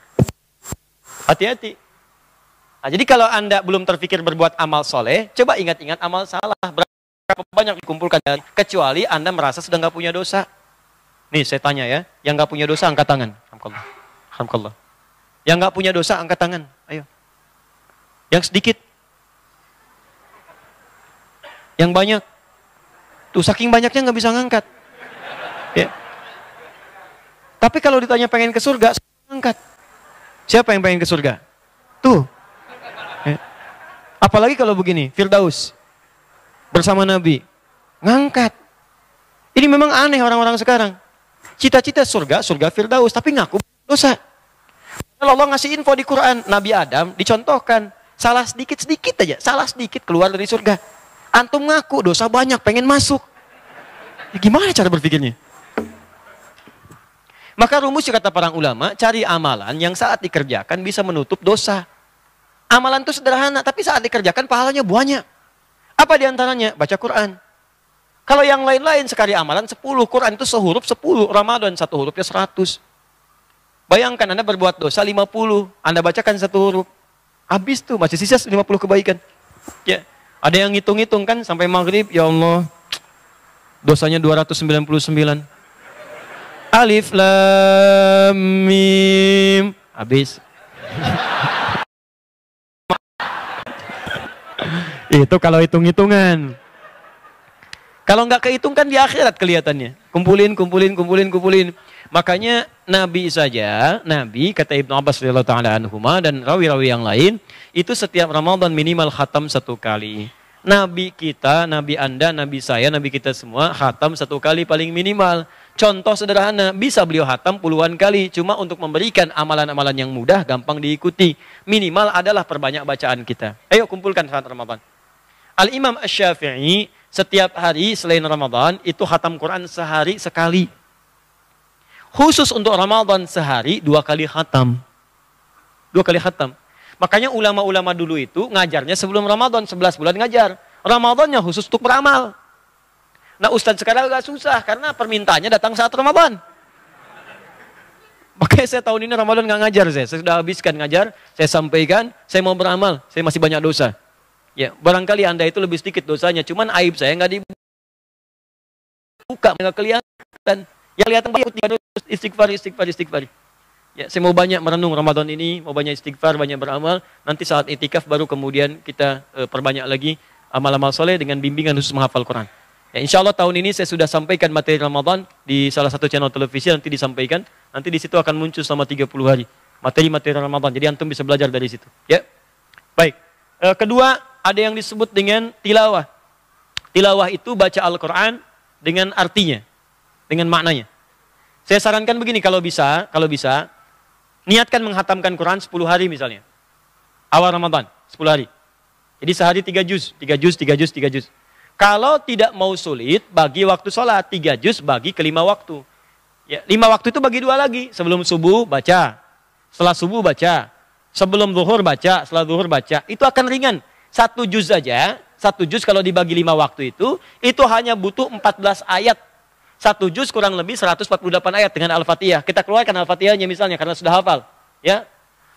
Hati-hati. Jadi kalau Anda belum terpikir berbuat amal soleh, coba ingat-ingat amal salah. Berapa banyak dikumpulkan. Kecuali Anda merasa sudah gak punya dosa. Nih saya tanya ya. Yang gak punya dosa angkat tangan. Alhamdulillah. Yang nggak punya dosa, angkat tangan. Ayo. Yang sedikit. Yang banyak. Tuh, saking banyaknya nggak bisa ngangkat. Ya. Tapi kalau ditanya pengen ke surga, angkat. Siapa yang pengen ke surga? Tuh. Ya. Apalagi kalau begini, Firdaus. Bersama Nabi. Ngangkat. Ini memang aneh orang-orang sekarang. Cita-cita surga Firdaus. Tapi ngaku dosa. Kalau Allah ngasih info di Quran, Nabi Adam dicontohkan, salah sedikit-sedikit aja, salah sedikit keluar dari surga. Antum ngaku dosa banyak, pengen masuk. Ya, gimana cara berpikirnya? Maka rumus kata para ulama, cari amalan yang saat dikerjakan bisa menutup dosa. Amalan itu sederhana, tapi saat dikerjakan pahalanya banyak. Apa diantaranya? Baca Quran. Kalau yang lain-lain sekali amalan 10, Quran itu sehuruf 10, Ramadan satu hurufnya 100. Bayangkan Anda berbuat dosa 50, Anda bacakan satu huruf. Habis tuh, masih sisa 50 kebaikan. Ya, ada yang ngitung-ngitung kan sampai maghrib, ya Allah, dosanya 299. Alif lam mim. Habis. Itu kalau hitung-hitungan. Kalau nggak kehitung kan di akhirat kelihatannya. Kumpulin. Makanya Nabi saja, Nabi kata Ibnu Abbas radhiyallahu taala anhuma dan rawi-rawi yang lain, itu setiap Ramadan minimal khatam 1 kali. Nabi kita, Nabi Anda, Nabi saya, Nabi kita semua khatam 1 kali paling minimal. Contoh sederhana, bisa beliau khatam puluhan kali, cuma untuk memberikan amalan-amalan yang mudah, gampang diikuti. Minimal adalah perbanyak bacaan kita. Ayo kumpulkan saat Ramadan. Al-Imam Asy-Syafi'i setiap hari selain Ramadan itu khatam Quran sehari sekali. Khusus untuk Ramadan sehari 2 kali khatam. 2 kali khatam. Makanya ulama-ulama dulu itu ngajarnya sebelum Ramadan, 11 bulan ngajar. Ramadannya khusus untuk beramal. Nah Ustadz sekarang agak susah karena permintaannya datang saat Ramadan. Makanya saya tahun ini Ramadan nggak ngajar saya sudah habiskan ngajar, saya sampaikan, saya mau beramal, saya masih banyak dosa. Ya, barangkali Anda itu lebih sedikit dosanya, cuman aib saya nggak dibuka, nggak kelihatan. Yang kelihatan istighfar. Ya, saya mau banyak merenung Ramadan ini, mau banyak istighfar, banyak beramal. Nanti saat itikaf baru kemudian kita perbanyak lagi amal-amal soleh dengan bimbingan khusus menghafal Quran. Ya, insya Allah tahun ini saya sudah sampaikan materi Ramadan di salah satu channel televisi, nanti disampaikan. Nanti di situ akan muncul selama 30 hari materi-materi Ramadan. Jadi antum bisa belajar dari situ. Ya, baik. Kedua, ada yang disebut dengan tilawah. Tilawah itu baca Al-Quran dengan artinya, dengan maknanya. Saya sarankan begini, kalau bisa, niatkan menghatamkan Quran 10 hari misalnya. Awal Ramadan. 10 hari. Jadi sehari 3 juz, 3 juz, 3 juz, 3 juz. Kalau tidak mau sulit, bagi waktu sholat, 3 juz bagi ke 5 waktu. Ya, 5 waktu itu bagi 2 lagi. Sebelum subuh baca, setelah subuh baca, sebelum zuhur baca, setelah zuhur baca. Itu akan ringan. 1 juz saja, 1 juz kalau dibagi 5 waktu itu hanya butuh 14 ayat. 1 juz kurang lebih 148 ayat dengan Al-Fatihah. Kita keluarkan Al-Fatihahnya misalnya karena sudah hafal. Ya,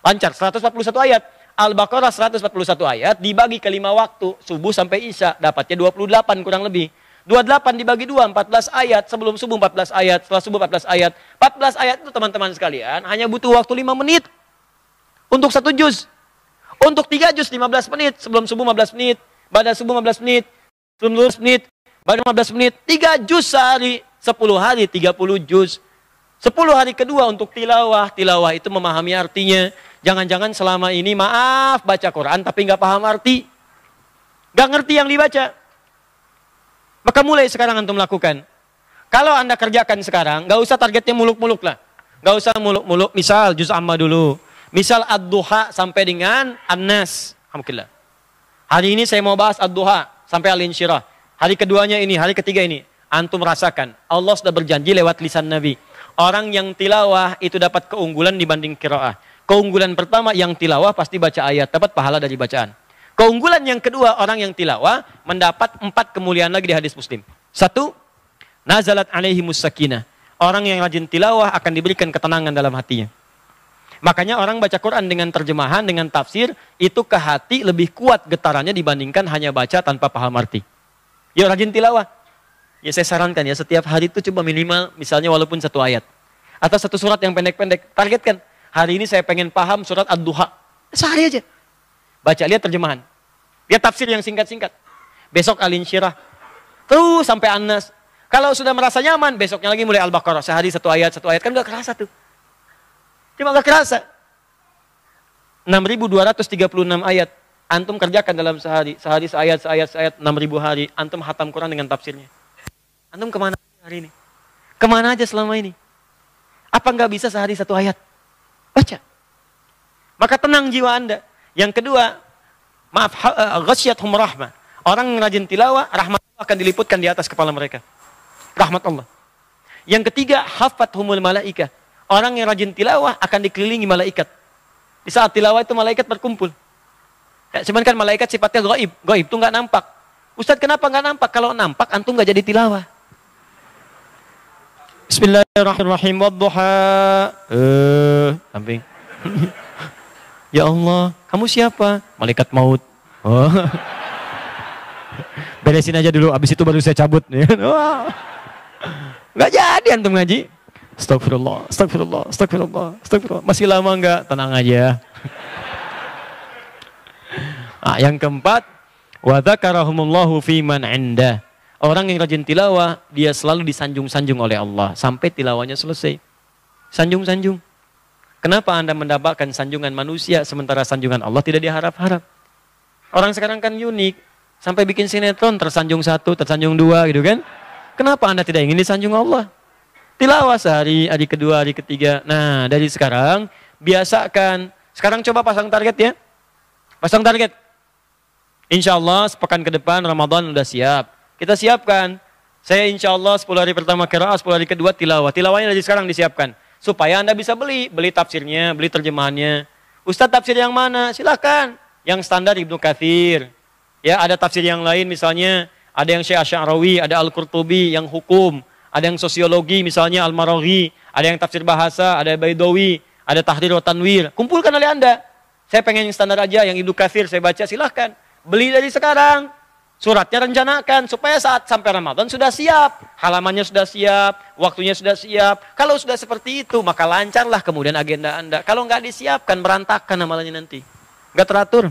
lancar, 141 ayat. Al-Baqarah 141 ayat dibagi ke 5 waktu, subuh sampai isya, dapatnya 28 kurang lebih. 28 dibagi 2, 14 ayat, sebelum subuh 14 ayat, setelah subuh 14 ayat. 14 ayat itu teman-teman sekalian, hanya butuh waktu 5 menit untuk 1 juz. Untuk 3 juz 15 menit, sebelum subuh 15 menit, pada subuh 15 menit, sebelum zuhur 15 menit, pada 15 menit, 3 juz sehari, 10 hari 30 juz. 10 hari kedua untuk tilawah, tilawah itu memahami artinya. Jangan-jangan selama ini maaf baca Quran tapi nggak paham arti. Nggak ngerti yang dibaca. Maka mulai sekarang antum lakukan. Kalau Anda kerjakan sekarang, nggak usah targetnya muluk-muluk lah. Nggak usah muluk-muluk. Misal juz amma dulu. Misal ad-duha sampai dengan an-nas. Alhamdulillah. Hari ini saya mau bahas ad-duha sampai al-insyirah. Hari keduanya ini, hari ketiga ini. Antum rasakan. Allah sudah berjanji lewat lisan Nabi. Orang yang tilawah itu dapat keunggulan dibanding qiraah. Keunggulan pertama yang tilawah pasti baca ayat, dapat pahala dari bacaan. Keunggulan yang kedua, orang yang tilawah mendapat 4 kemuliaan lagi di hadis Muslim. 1, nazalat alaihimus sakinah. Orang yang rajin tilawah akan diberikan ketenangan dalam hatinya. Makanya orang baca Quran dengan terjemahan, dengan tafsir, itu ke hati lebih kuat getarannya dibandingkan hanya baca tanpa paham arti. Yuk rajin tilawah. Ya saya sarankan ya, setiap hari itu coba minimal misalnya walaupun 1 ayat. Atau 1 surat yang pendek-pendek. Targetkan. Hari ini saya pengen paham surat Ad-Duha. Sehari aja. Baca, lihat terjemahan. Lihat tafsir yang singkat-singkat. Besok Al-Insyirah. Terus sampai An-Nas. Kalau sudah merasa nyaman, besoknya lagi mulai Al-Baqarah. Sehari 1 ayat, 1 ayat. Kan gak kerasa tuh. Cuma gak kerasa. 6.236 ayat. Antum kerjakan dalam sehari. Sehari seayat, 6.000 hari. Antum hatam Quran dengan tafsirnya. Antum kemana hari ini? Kemana aja selama ini? Apa nggak bisa sehari 1 ayat? Baca. Maka tenang jiwa Anda. Yang kedua, maaf, ghasyiathum rahmah. Orang yang rajin tilawah, rahmat Allah akan diliputkan di atas kepala mereka. Rahmat Allah. Yang ketiga, hafathumul malaikah. Orang yang rajin tilawah akan dikelilingi malaikat. Di saat tilawah itu malaikat berkumpul. Ya, cuman kan malaikat sifatnya gaib. Gaib itu nggak nampak. Ustaz, kenapa nggak nampak? Kalau nampak, antum nggak jadi tilawah. Bismillahirrahmanirrahim. Wadduha. Samping. Ya Allah, kamu siapa? Malaikat maut. Oh. Beresin aja dulu, abis itu baru saya cabut. Nggak jadi antum ngaji. Astagfirullah, astagfirullah, astagfirullah, astagfirullah. Masih lama nggak? Tenang aja. Nah, yang keempat, wa dzakarahumullahu fi man 'indah. Orang yang rajin tilawah, dia selalu disanjung-sanjung oleh Allah sampai tilawahnya selesai. Sanjung-sanjung. Kenapa Anda mendapatkan sanjungan manusia sementara sanjungan Allah tidak diharap-harap? Orang sekarang kan unik, sampai bikin sinetron tersanjung 1, tersanjung 2 gitu kan? Kenapa Anda tidak ingin disanjung Allah? Tilawah sehari, hari kedua, hari ketiga. Nah, dari sekarang biasakan. Sekarang coba pasang target ya. Pasang target. Insya Allah sepekan ke depan Ramadan udah siap. Kita siapkan. Saya insya Allah 10 hari pertama qiraah, 10 hari kedua tilawah. Tilawahnya dari sekarang disiapkan. Supaya Anda bisa beli tafsirnya, beli terjemahannya. Ustadz tafsir yang mana? Silakan. Yang standar Ibnu Katsir. Ya, ada tafsir yang lain misalnya. Ada yang Syekh Asy'arawi, ada Al-Qurtubi yang hukum. Ada yang sosiologi misalnya Al-Maraghi. Ada yang tafsir bahasa, ada Baidawi. Ada Tahrir wa Tanwir. Kumpulkan oleh Anda. Saya pengen yang standar aja, yang Ibnu Katsir saya baca, silahkan. Beli dari sekarang. Suratnya rencanakan supaya saat sampai Ramadan sudah siap. Halamannya sudah siap, waktunya sudah siap. Kalau sudah seperti itu, maka lancarlah kemudian agenda Anda. Kalau nggak disiapkan, berantakan amalannya nanti. Nggak teratur.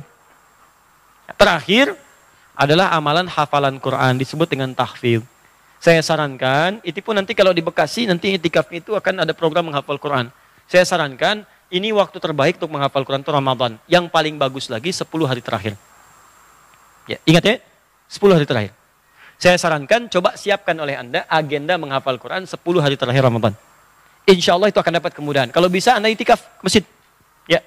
Terakhir adalah amalan hafalan Quran, disebut dengan tahfidz. Saya sarankan, itu pun nanti kalau di Bekasi, nanti itikaf itu akan ada program menghafal Quran. Saya sarankan, ini waktu terbaik untuk menghafal Quran itu Ramadan. Yang paling bagus lagi 10 hari terakhir. Ya, ingat ya, 10 hari terakhir. Saya sarankan, coba siapkan oleh Anda agenda menghafal Quran 10 hari terakhir Ramadan. Insya Allah itu akan dapat kemudahan. Kalau bisa Anda itikaf ke masjid. Ya,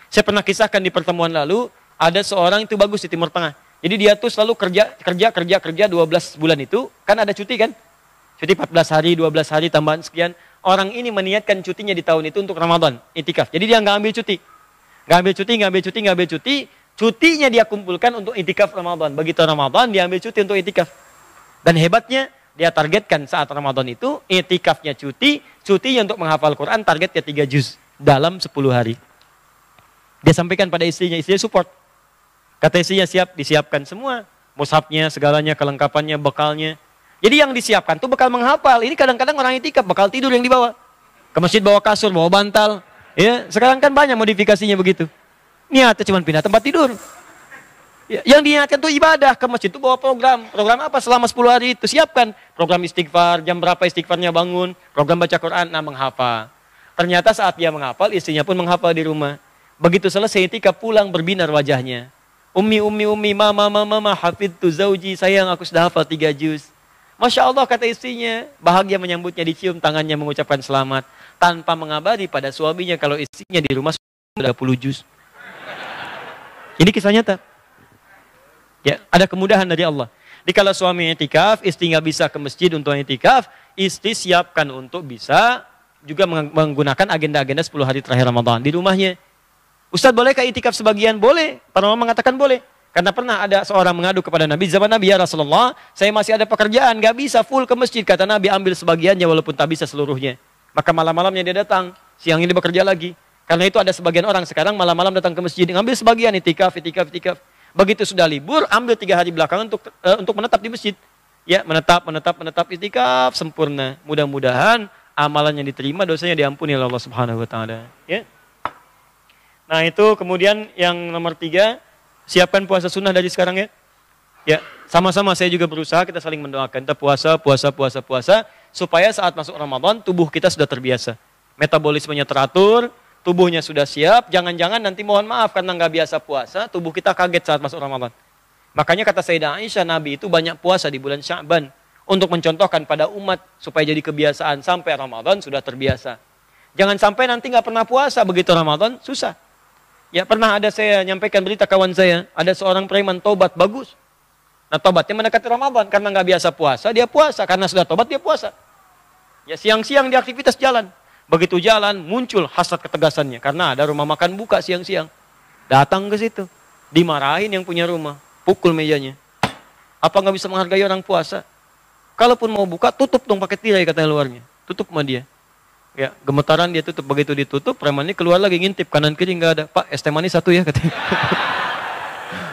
saya pernah kisahkan di pertemuan lalu, Ada seorang itu bagus di Timur Tengah. Jadi dia tuh selalu kerja 12 bulan itu, kan ada cuti kan? Cuti 14 hari, 12 hari, tambahan sekian. Orang ini meniatkan cutinya di tahun itu untuk Ramadan, itikaf. Jadi dia nggak ambil cuti. Nggak ambil cuti. Cutinya dia kumpulkan untuk itikaf Ramadan. Begitu Ramadan, dia ambil cuti untuk itikaf. Dan hebatnya, dia targetkan saat Ramadan itu, itikafnya cutinya untuk menghafal Quran, targetnya 3 juz dalam 10 hari. Dia sampaikan pada istrinya support. Kata istrinya siap, disiapkan semua. Mushafnya, segalanya, kelengkapannya, bekalnya. Jadi yang disiapkan tuh bekal menghafal. Ini kadang-kadang orang itikaf, bekal tidur yang dibawa. Ke masjid bawa kasur, bawa bantal. Ya, sekarang kan banyak modifikasinya begitu. Niatnya cuma pindah tempat tidur. Ya, yang diingatkan tuh ibadah, ke masjid itu bawa program. Program apa selama 10 hari itu? Siapkan. Program istighfar, jam berapa istighfarnya bangun. Program baca Quran, menghafal. Ternyata saat dia menghafal, istrinya pun menghafal di rumah. Begitu selesai itikaf pulang berbinar wajahnya. Ummi, mama, hafidtu zauji, sayang aku sudah hafal 3 juz. Masya Allah kata istrinya, bahagia menyambutnya, dicium tangannya mengucapkan selamat. Tanpa mengabari pada suaminya kalau istrinya di rumah sudah 10 juz. Ini kisah nyata. Ya, ada kemudahan dari Allah. Jadi kalau suami itikaf, istri nggak bisa ke masjid untuk itikaf, istri siapkan untuk bisa juga menggunakan agenda-agenda 10 hari terakhir Ramadan di rumahnya. Ustaz bolehkah itikaf sebagian? Boleh. Para ulama mengatakan boleh. Karena pernah ada seorang mengadu kepada Nabi, zaman Nabi, ya Rasulullah, saya masih ada pekerjaan, nggak bisa full ke masjid. Kata Nabi, ambil sebagiannya walaupun tak bisa seluruhnya. Maka malam-malamnya dia datang, siang ini bekerja lagi. Karena itu ada sebagian orang sekarang malam-malam datang ke masjid, ngambil sebagian itikaf. Begitu sudah libur, ambil 3 hari belakangan untuk menetap di masjid. Ya, menetap itikaf sempurna. Mudah-mudahan amalannya diterima, dosanya diampuni oleh Allah Subhanahu wa taala. Ya. Nah, itu kemudian yang nomor 3, siapkan puasa sunnah dari sekarang ya. Ya, sama-sama saya juga berusaha, kita saling mendoakan. Kita puasa supaya saat masuk Ramadan tubuh kita sudah terbiasa. Metabolismenya teratur, tubuhnya sudah siap, jangan-jangan nanti mohon maaf karena nggak biasa puasa, tubuh kita kaget saat masuk Ramadan. Makanya kata Sayyidah Aisyah, Nabi itu banyak puasa di bulan Sya'ban untuk mencontohkan pada umat supaya jadi kebiasaan sampai Ramadan sudah terbiasa. Jangan sampai nanti nggak pernah puasa, begitu Ramadan susah. Ya, pernah ada saya nyampaikan berita kawan saya, ada seorang preman tobat bagus. Nah, tobatnya mendekati Ramadan karena nggak biasa puasa, dia puasa, karena sudah tobat dia puasa. Ya, siang-siang di aktivitas jalan. Begitu jalan, muncul hasrat ketegasannya. Karena ada rumah makan buka siang-siang. Datang ke situ. Dimarahin yang punya rumah. Pukul mejanya. Apa nggak bisa menghargai orang puasa? Kalaupun mau buka, tutup dong pakai tirai katanya luarnya. Tutup sama dia. Ya, gemetaran dia tutup. Begitu ditutup, preman ini keluar lagi ngintip. Kanan kiri nggak ada. Pak, es teh manis 1 ya katanya.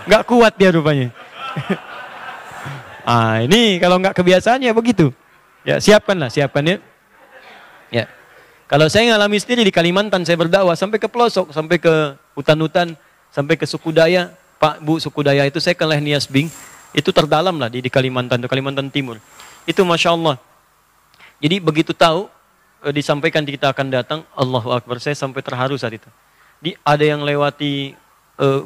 Nggak kuat dia rupanya. Ini kalau nggak kebiasaannya begitu. Ya, siapkan ya. Ya. Kalau saya ngalami sendiri di Kalimantan, saya berdakwah sampai ke pelosok, sampai ke hutan-hutan, sampai ke suku Daya. Pak, Bu, suku Daya itu saya ke Leh Nias Bing, itu terdalam lah di Kalimantan, di Kalimantan Timur. Itu Masya Allah. Jadi begitu tahu, disampaikan kita akan datang, Allahu Akbar, saya sampai terharu saat itu. Ada yang lewati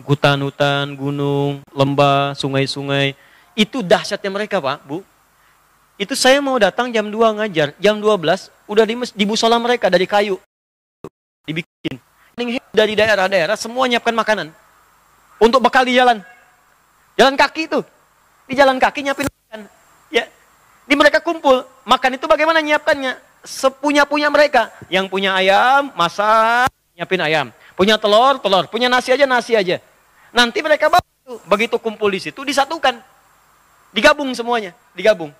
hutan-hutan, gunung, lembah, sungai-sungai. Itu dahsyatnya mereka, Pak, Bu. Itu saya mau datang jam 2 ngajar, jam 12 udah di musola mereka dari kayu dibikin. Dari daerah-daerah semua nyiapkan makanan untuk bekal di jalan. Jalan kaki itu. Di jalan kaki nyiapin makan. Ya. Di mereka kumpul, makan itu bagaimana nyiapkannya? Sepunya-punya mereka. Yang punya ayam, masak, nyiapin ayam. Punya telur, punya nasi aja. Nanti mereka bawa, begitu kumpul di situ disatukan. Digabung semuanya, digabung.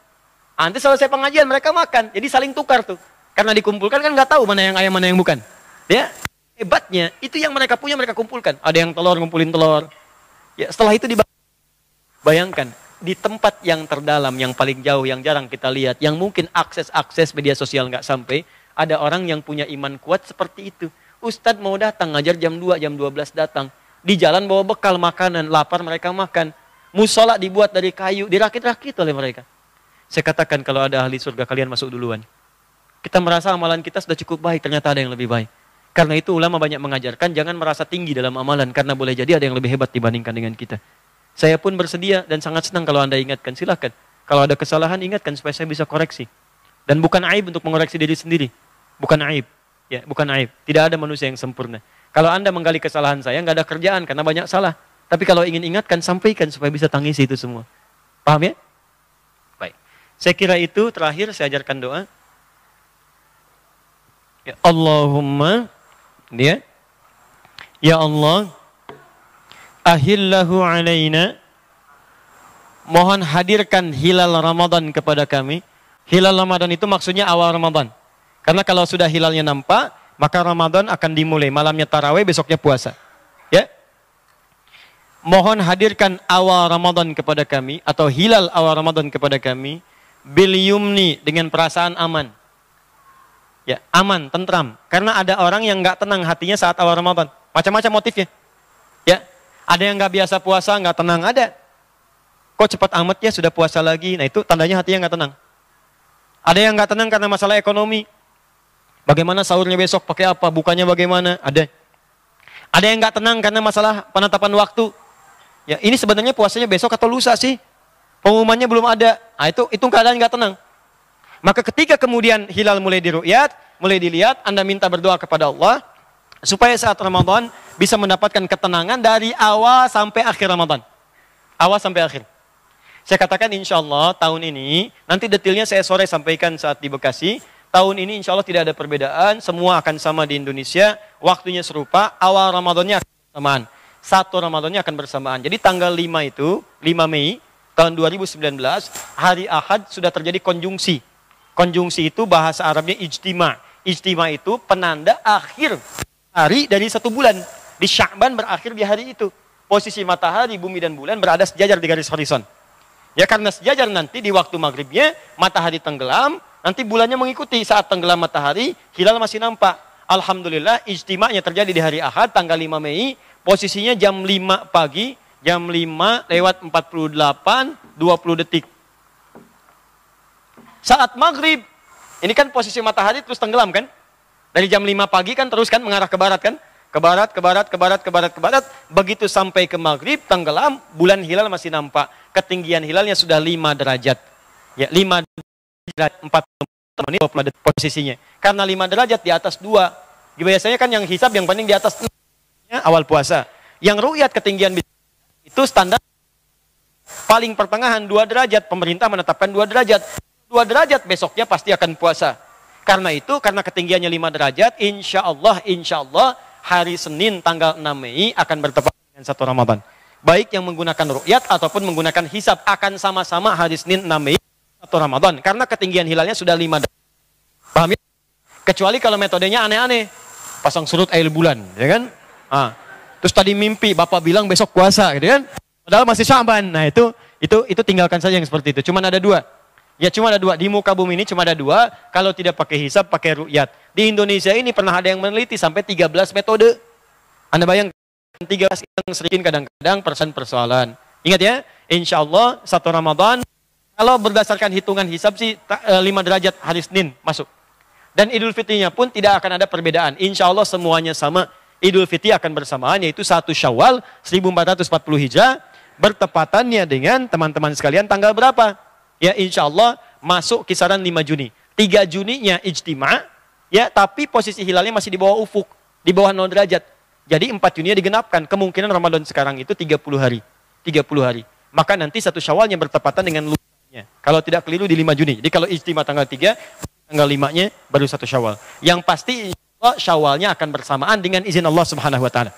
Nanti selesai pengajian mereka makan, jadi saling tukar tuh. Karena dikumpulkan kan nggak tahu mana yang ayam mana yang bukan. Ya, hebatnya itu yang mereka punya mereka kumpulkan. Ada yang telur ngumpulin telur. Ya, setelah itu bayangkan di tempat yang terdalam, yang paling jauh, yang jarang kita lihat, yang mungkin akses media sosial nggak sampai, ada orang yang punya iman kuat seperti itu. Ustadz mau datang ngajar jam 2, jam 12 datang. Di jalan bawa bekal makanan, lapar mereka makan. Musola dibuat dari kayu, dirakit-rakit oleh mereka. Saya katakan kalau ada ahli surga kalian masuk duluan. Kita merasa amalan kita sudah cukup baik, ternyata ada yang lebih baik. Karena itu ulama banyak mengajarkan jangan merasa tinggi dalam amalan karena boleh jadi ada yang lebih hebat dibandingkan dengan kita. Saya pun bersedia dan sangat senang kalau Anda ingatkan, silakan. Kalau ada kesalahan ingatkan supaya saya bisa koreksi. Dan bukan aib untuk mengoreksi diri sendiri. Bukan aib. Ya, bukan aib. Tidak ada manusia yang sempurna. Kalau Anda menggali kesalahan saya nggak ada kerjaan karena banyak salah. Tapi kalau ingin ingatkan, sampaikan supaya bisa tangisi itu semua. Paham ya? Baik. Saya kira itu terakhir saya ajarkan doa. Ya Allahumma, dia, ya Allah, ahillahu alaina, mohon hadirkan hilal Ramadan kepada kami. Hilal Ramadan itu maksudnya awal Ramadan. Karena kalau sudah hilalnya nampak, maka Ramadan akan dimulai. Malamnya tarawih, besoknya puasa. Ya. Mohon hadirkan awal Ramadan kepada kami, atau hilal awal Ramadan kepada kami, bil yumni, dengan perasaan aman. Ya, aman, tentram. Karena ada orang yang nggak tenang hatinya saat awal Ramadan. Macam-macam motifnya. Ya, ada yang nggak biasa puasa, nggak tenang, ada. Kok cepat amat ya sudah puasa lagi? Nah itu tandanya hatinya nggak tenang. Ada yang nggak tenang karena masalah ekonomi. Bagaimana sahurnya besok, pakai apa, bukanya bagaimana? Ada. Ada yang nggak tenang karena masalah penetapan waktu. Ya, ini sebenarnya puasanya besok atau lusa sih? Pengumumannya belum ada. Nah, itu keadaan nggak tenang. Maka ketika kemudian hilal mulai diru'yat, mulai dilihat, Anda minta berdoa kepada Allah supaya saat Ramadan bisa mendapatkan ketenangan dari awal sampai akhir Ramadan. Awal sampai akhir. Saya katakan insya Allah tahun ini, nanti detailnya saya sore sampaikan saat di Bekasi. Tahun ini insya Allah tidak ada perbedaan, semua akan sama di Indonesia, waktunya serupa, awal Ramadannya akan bersamaan. Satu Ramadannya akan bersamaan. Jadi tanggal 5 itu, 5 Mei tahun 2019, hari Ahad sudah terjadi konjungsi. Konjungsi itu bahasa Arabnya ijtima. Ijtima itu penanda akhir hari dari satu bulan. Di Sya'ban berakhir di hari itu. Posisi matahari, bumi dan bulan berada sejajar di garis horizon. Ya karena sejajar nanti di waktu maghribnya, matahari tenggelam, nanti bulannya mengikuti saat tenggelam matahari, hilal masih nampak. Alhamdulillah ijtima'nya terjadi di hari Ahad tanggal 5 Mei, posisinya jam 5 pagi, jam 5 lewat 48, 20 detik. Saat maghrib, ini kan posisi matahari terus tenggelam kan? Dari jam 5 pagi kan terus kan mengarah ke barat kan? Ke barat, ke barat, ke barat, ke barat, ke barat. Begitu sampai ke maghrib, tenggelam, bulan hilal masih nampak. Ketinggian hilalnya sudah 5 derajat. Ya, 5 derajat, 40 menit, 20 detik posisinya. Karena 5 derajat di atas 2. Biasanya kan yang hisab yang paling di atas 6, awal puasa. Yang ru'yat ketinggian itu standar paling pertengahan 2 derajat. Pemerintah menetapkan 2 derajat. 2 derajat besoknya pasti akan puasa. Karena itu, karena ketinggiannya 5 derajat, insya Allah hari Senin tanggal 6 Mei akan bertepatan dengan 1 Ramadan. Baik yang menggunakan ru'yat ataupun menggunakan hisab akan sama-sama hari Senin 6 Mei 1 Ramadan. Karena ketinggian hilalnya sudah 5 derajat. Paham ya? Kecuali kalau metodenya aneh-aneh. Pasang surut air bulan, ya kan? Terus tadi mimpi, Bapak bilang besok puasa, gitu kan? Padahal masih Sya'ban. Nah itu tinggalkan saja yang seperti itu. Cuman ada 2. Ya cuma ada 2, di muka bumi ini cuma ada 2, kalau tidak pakai hisab, pakai ru'yat. Di Indonesia ini pernah ada yang meneliti sampai 13 metode. Anda bayangkan 13 yang sering kadang-kadang persoalan. Ingat ya, insya Allah 1 Ramadan, kalau berdasarkan hitungan hisab sih 5 derajat hari Senin masuk. Dan Idul Fitrinya pun tidak akan ada perbedaan. Insya Allah semuanya sama. Idul Fitri akan bersamaan yaitu 1 Syawal 1440 Hijrah, bertepatannya dengan teman-teman sekalian tanggal berapa? Ya insya Allah masuk kisaran 5 Juni. 3 Juninya ijtima, ya tapi posisi hilalnya masih di bawah ufuk, di bawah 0 derajat. Jadi 4 Juninya digenapkan. Kemungkinan Ramadan sekarang itu 30 hari. 30 hari. Maka nanti 1 Syawalnya bertepatan dengan lusanya. Kalau tidak keliru di 5 Juni. Jadi kalau ijtima tanggal 3, tanggal 5-nya baru 1 Syawal. Yang pasti insya Allah Syawalnya akan bersamaan dengan izin Allah Subhanahu wa taala.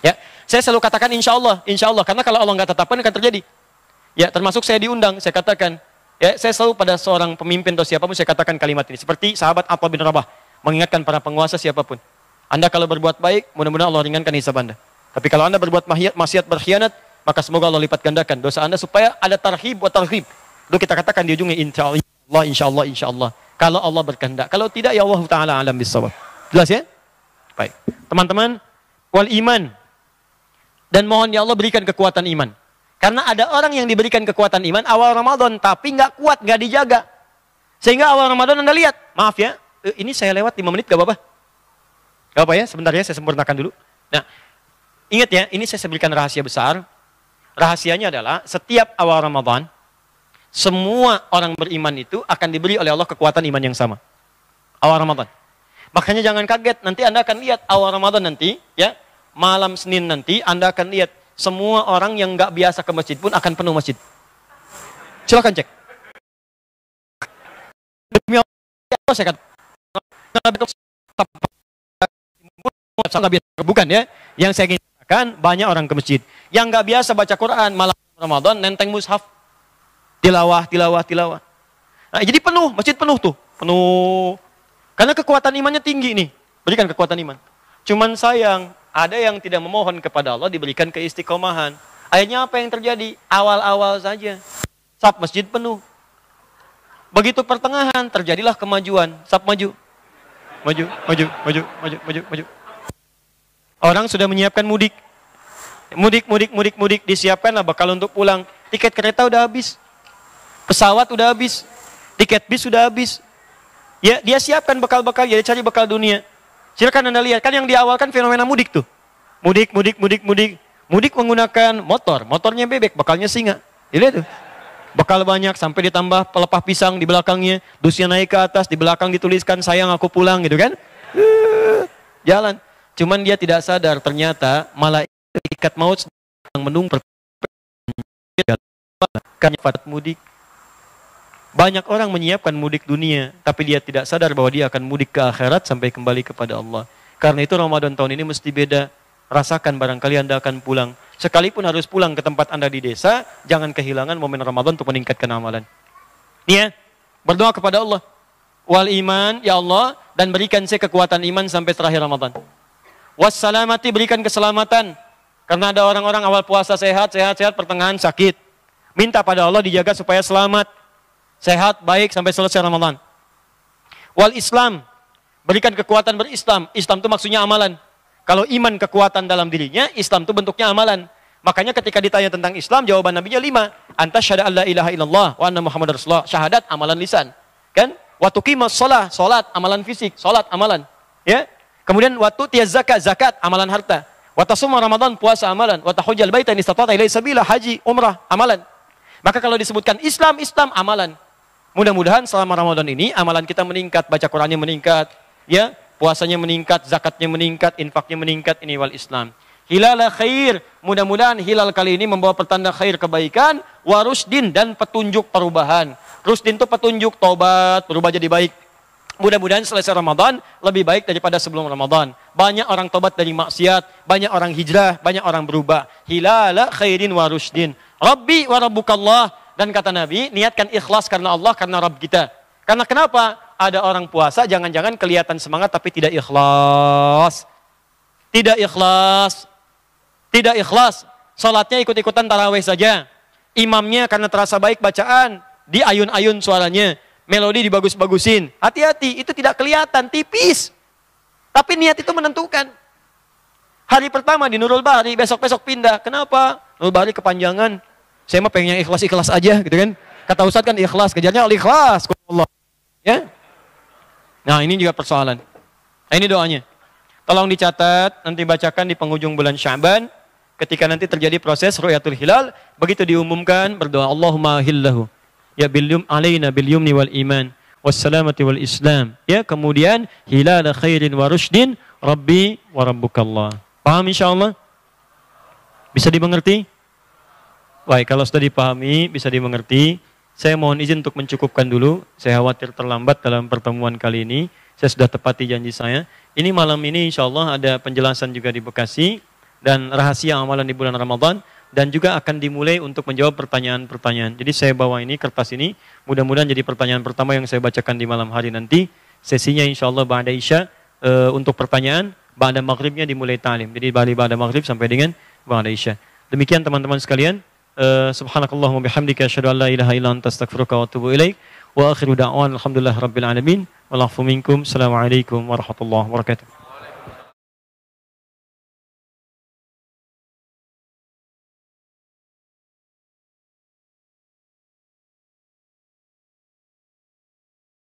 Ya, saya selalu katakan insya Allah, karena kalau Allah nggak tetapkan akan terjadi. Ya, termasuk saya diundang, saya katakan ya, saya selalu pada seorang pemimpin atau siapapun saya katakan kalimat ini. Seperti sahabat Atha bin Rabah mengingatkan para penguasa siapapun. Anda kalau berbuat baik, mudah-mudahan Allah ringankan hisab Anda. Tapi kalau Anda berbuat maksiat, berkhianat, maka semoga Allah lipat gandakan dosa Anda supaya ada tarhib wa tarhib. Lalu kita katakan di ujungnya insya Allah. Kalau Allah berkehendak. Kalau tidak ya Allah Ta'ala alam bisawab. Jelas ya? Baik. Teman-teman, wal iman. Dan mohon ya Allah berikan kekuatan iman. Karena ada orang yang diberikan kekuatan iman awal Ramadan, tapi nggak kuat, nggak dijaga. Sehingga awal Ramadan Anda lihat, maaf ya, ini saya lewat 5 menit, gak apa-apa. Gak apa ya, sebentar ya, saya sempurnakan dulu. Nah, ingat ya, ini saya berikan rahasia besar. Rahasianya adalah, setiap awal Ramadan, semua orang beriman itu akan diberi oleh Allah kekuatan iman yang sama. Awal Ramadan. Makanya jangan kaget, nanti Anda akan lihat awal Ramadan nanti, ya, malam Senin nanti, Anda akan lihat, semua orang yang nggak biasa ke masjid pun akan penuh masjid. Silakan cek. Demi Allah saya katakan, bukan ya. Yang saya ingin katakan, banyak orang ke masjid. Yang nggak biasa baca Quran, malam Ramadan, nenteng mushaf. Tilawah. Nah, jadi penuh, masjid penuh tuh. Penuh. Karena kekuatan imannya tinggi nih. Berikan kekuatan iman. Cuman sayang, ada yang tidak memohon kepada Allah diberikan keistiqomahan. Akhirnya apa yang terjadi? Awal-awal saja. Saf masjid penuh. Begitu pertengahan terjadilah kemajuan. Saf maju. Maju. Orang sudah menyiapkan mudik. Mudik. Disiapkanlah bakal untuk pulang. Tiket kereta udah habis. Pesawat udah habis. Tiket bis sudah habis. Ya, dia siapkan bekal-bekal, dia cari bekal dunia. Silakan Anda lihat, kan yang di awal kan fenomena mudik tuh. Mudik. Mudik menggunakan motor, motornya bebek, bekalnya singa. Lihat tuh. Bekal banyak sampai ditambah pelepah pisang di belakangnya, dusnya naik ke atas, di belakang dituliskan sayang aku pulang gitu kan. Jalan. Cuman dia tidak sadar ternyata malaikat maut sedang menunggu mudik. Banyak orang menyiapkan mudik dunia, tapi dia tidak sadar bahwa dia akan mudik ke akhirat sampai kembali kepada Allah. Karena itu Ramadan tahun ini mesti beda. Rasakan barangkali Anda akan pulang. Sekalipun harus pulang ke tempat Anda di desa, jangan kehilangan momen Ramadan untuk meningkatkan amalan. Ya, berdoa kepada Allah. Wal iman, ya Allah, dan berikan saya kekuatan iman sampai terakhir Ramadan. Wassalamati, berikan keselamatan. Karena ada orang-orang awal puasa sehat, pertengahan sakit. Minta pada Allah dijaga supaya selamat. Sehat, baik sampai selesai Ramadan. Wal Islam, berikan kekuatan berislam. Islam itu maksudnya amalan. Kalau iman kekuatan dalam dirinya, Islam itu bentuknya amalan. Makanya ketika ditanya tentang Islam, jawaban Nabinya 5. Anta syahada alla ilaha illallah wa anna Muhammad Rasulullah. Syahadat, amalan lisan. Kan? Wa tuqimus shalah, salat, amalan fisik. Salat, amalan. Ya? Kemudian wa tu'tiyaz zakat, zakat, amalan harta. Wa tasuma Ramadan, puasa, amalan. Wa tahujjal baita in istata'ta ilaihi sabila, haji, umrah, amalan. Maka kalau disebutkan Islam, amalan. Mudah-mudahan selama Ramadan ini amalan kita meningkat, baca Qurannya meningkat, ya, puasanya meningkat, zakatnya meningkat, infaknya meningkat, ini wal Islam. Hilal khair, mudah-mudahan hilal kali ini membawa pertanda khair kebaikan, warusdin dan petunjuk perubahan. Rusdin itu petunjuk tobat, berubah jadi baik. Mudah-mudahan selesai Ramadan lebih baik daripada sebelum Ramadan. Banyak orang tobat dari maksiat, banyak orang hijrah, banyak orang berubah. Hilal khairin warusdin. Rabbi wa rabbukallah. Dan kata Nabi, niatkan ikhlas karena Allah, karena Rabb kita. Karena kenapa? Ada orang puasa, jangan-jangan kelihatan semangat tapi tidak ikhlas. Tidak ikhlas. Salatnya ikut-ikutan tarawih saja. Imamnya karena terasa baik bacaan, diayun-ayun suaranya. Melodi dibagus-bagusin. Hati-hati, itu tidak kelihatan, tipis. Tapi niat itu menentukan. Hari pertama di Nurul Bahri, besok-besok pindah. Kenapa? Nurul Bahri kepanjangan. Saya mah pengennya ikhlas aja gitu kan. Kata Ustadz kan ikhlas, kejarnya al-ikhlas. Allah. Ya. Nah, ini juga persoalan. Nah, ini doanya. Tolong dicatat, nanti bacakan di penghujung bulan Sya'ban. Ketika nanti terjadi proses ru'yatul hilal, begitu diumumkan, berdoa Allahumma hillahu. Ya bilyum alaina bilyumni wal iman. Wassalamati wal islam. Ya, kemudian hilal khairin wa rushdin. Rabbi wa rabbukallah. Paham insyaAllah? Bisa dimengerti? Baik, kalau sudah dipahami, bisa dimengerti, saya mohon izin untuk mencukupkan dulu. Saya khawatir terlambat dalam pertemuan kali ini. Saya sudah tepati janji saya. Ini malam ini insya Allah ada penjelasan juga di Bekasi. Dan rahasia amalan di bulan Ramadan. Dan juga akan dimulai untuk menjawab pertanyaan-pertanyaan. Jadi saya bawa ini, kertas ini. Mudah-mudahan jadi pertanyaan pertama yang saya bacakan di malam hari nanti. Sesinya insya Allah ba'da isya untuk pertanyaan. Ba'da maghribnya dimulai ta'lim. Jadi ba'da maghrib sampai dengan ba'da isya. Demikian teman-teman sekalian. Subhanakallahumma bihamdika asyhadu an la ilaha illa anta astaghfiruka wa atubu ilaik wa akhiru da'wan alhamdulillahi rabbil alamin wal afu minkum. Assalamualaikum warahmatullahi wabarakatuh.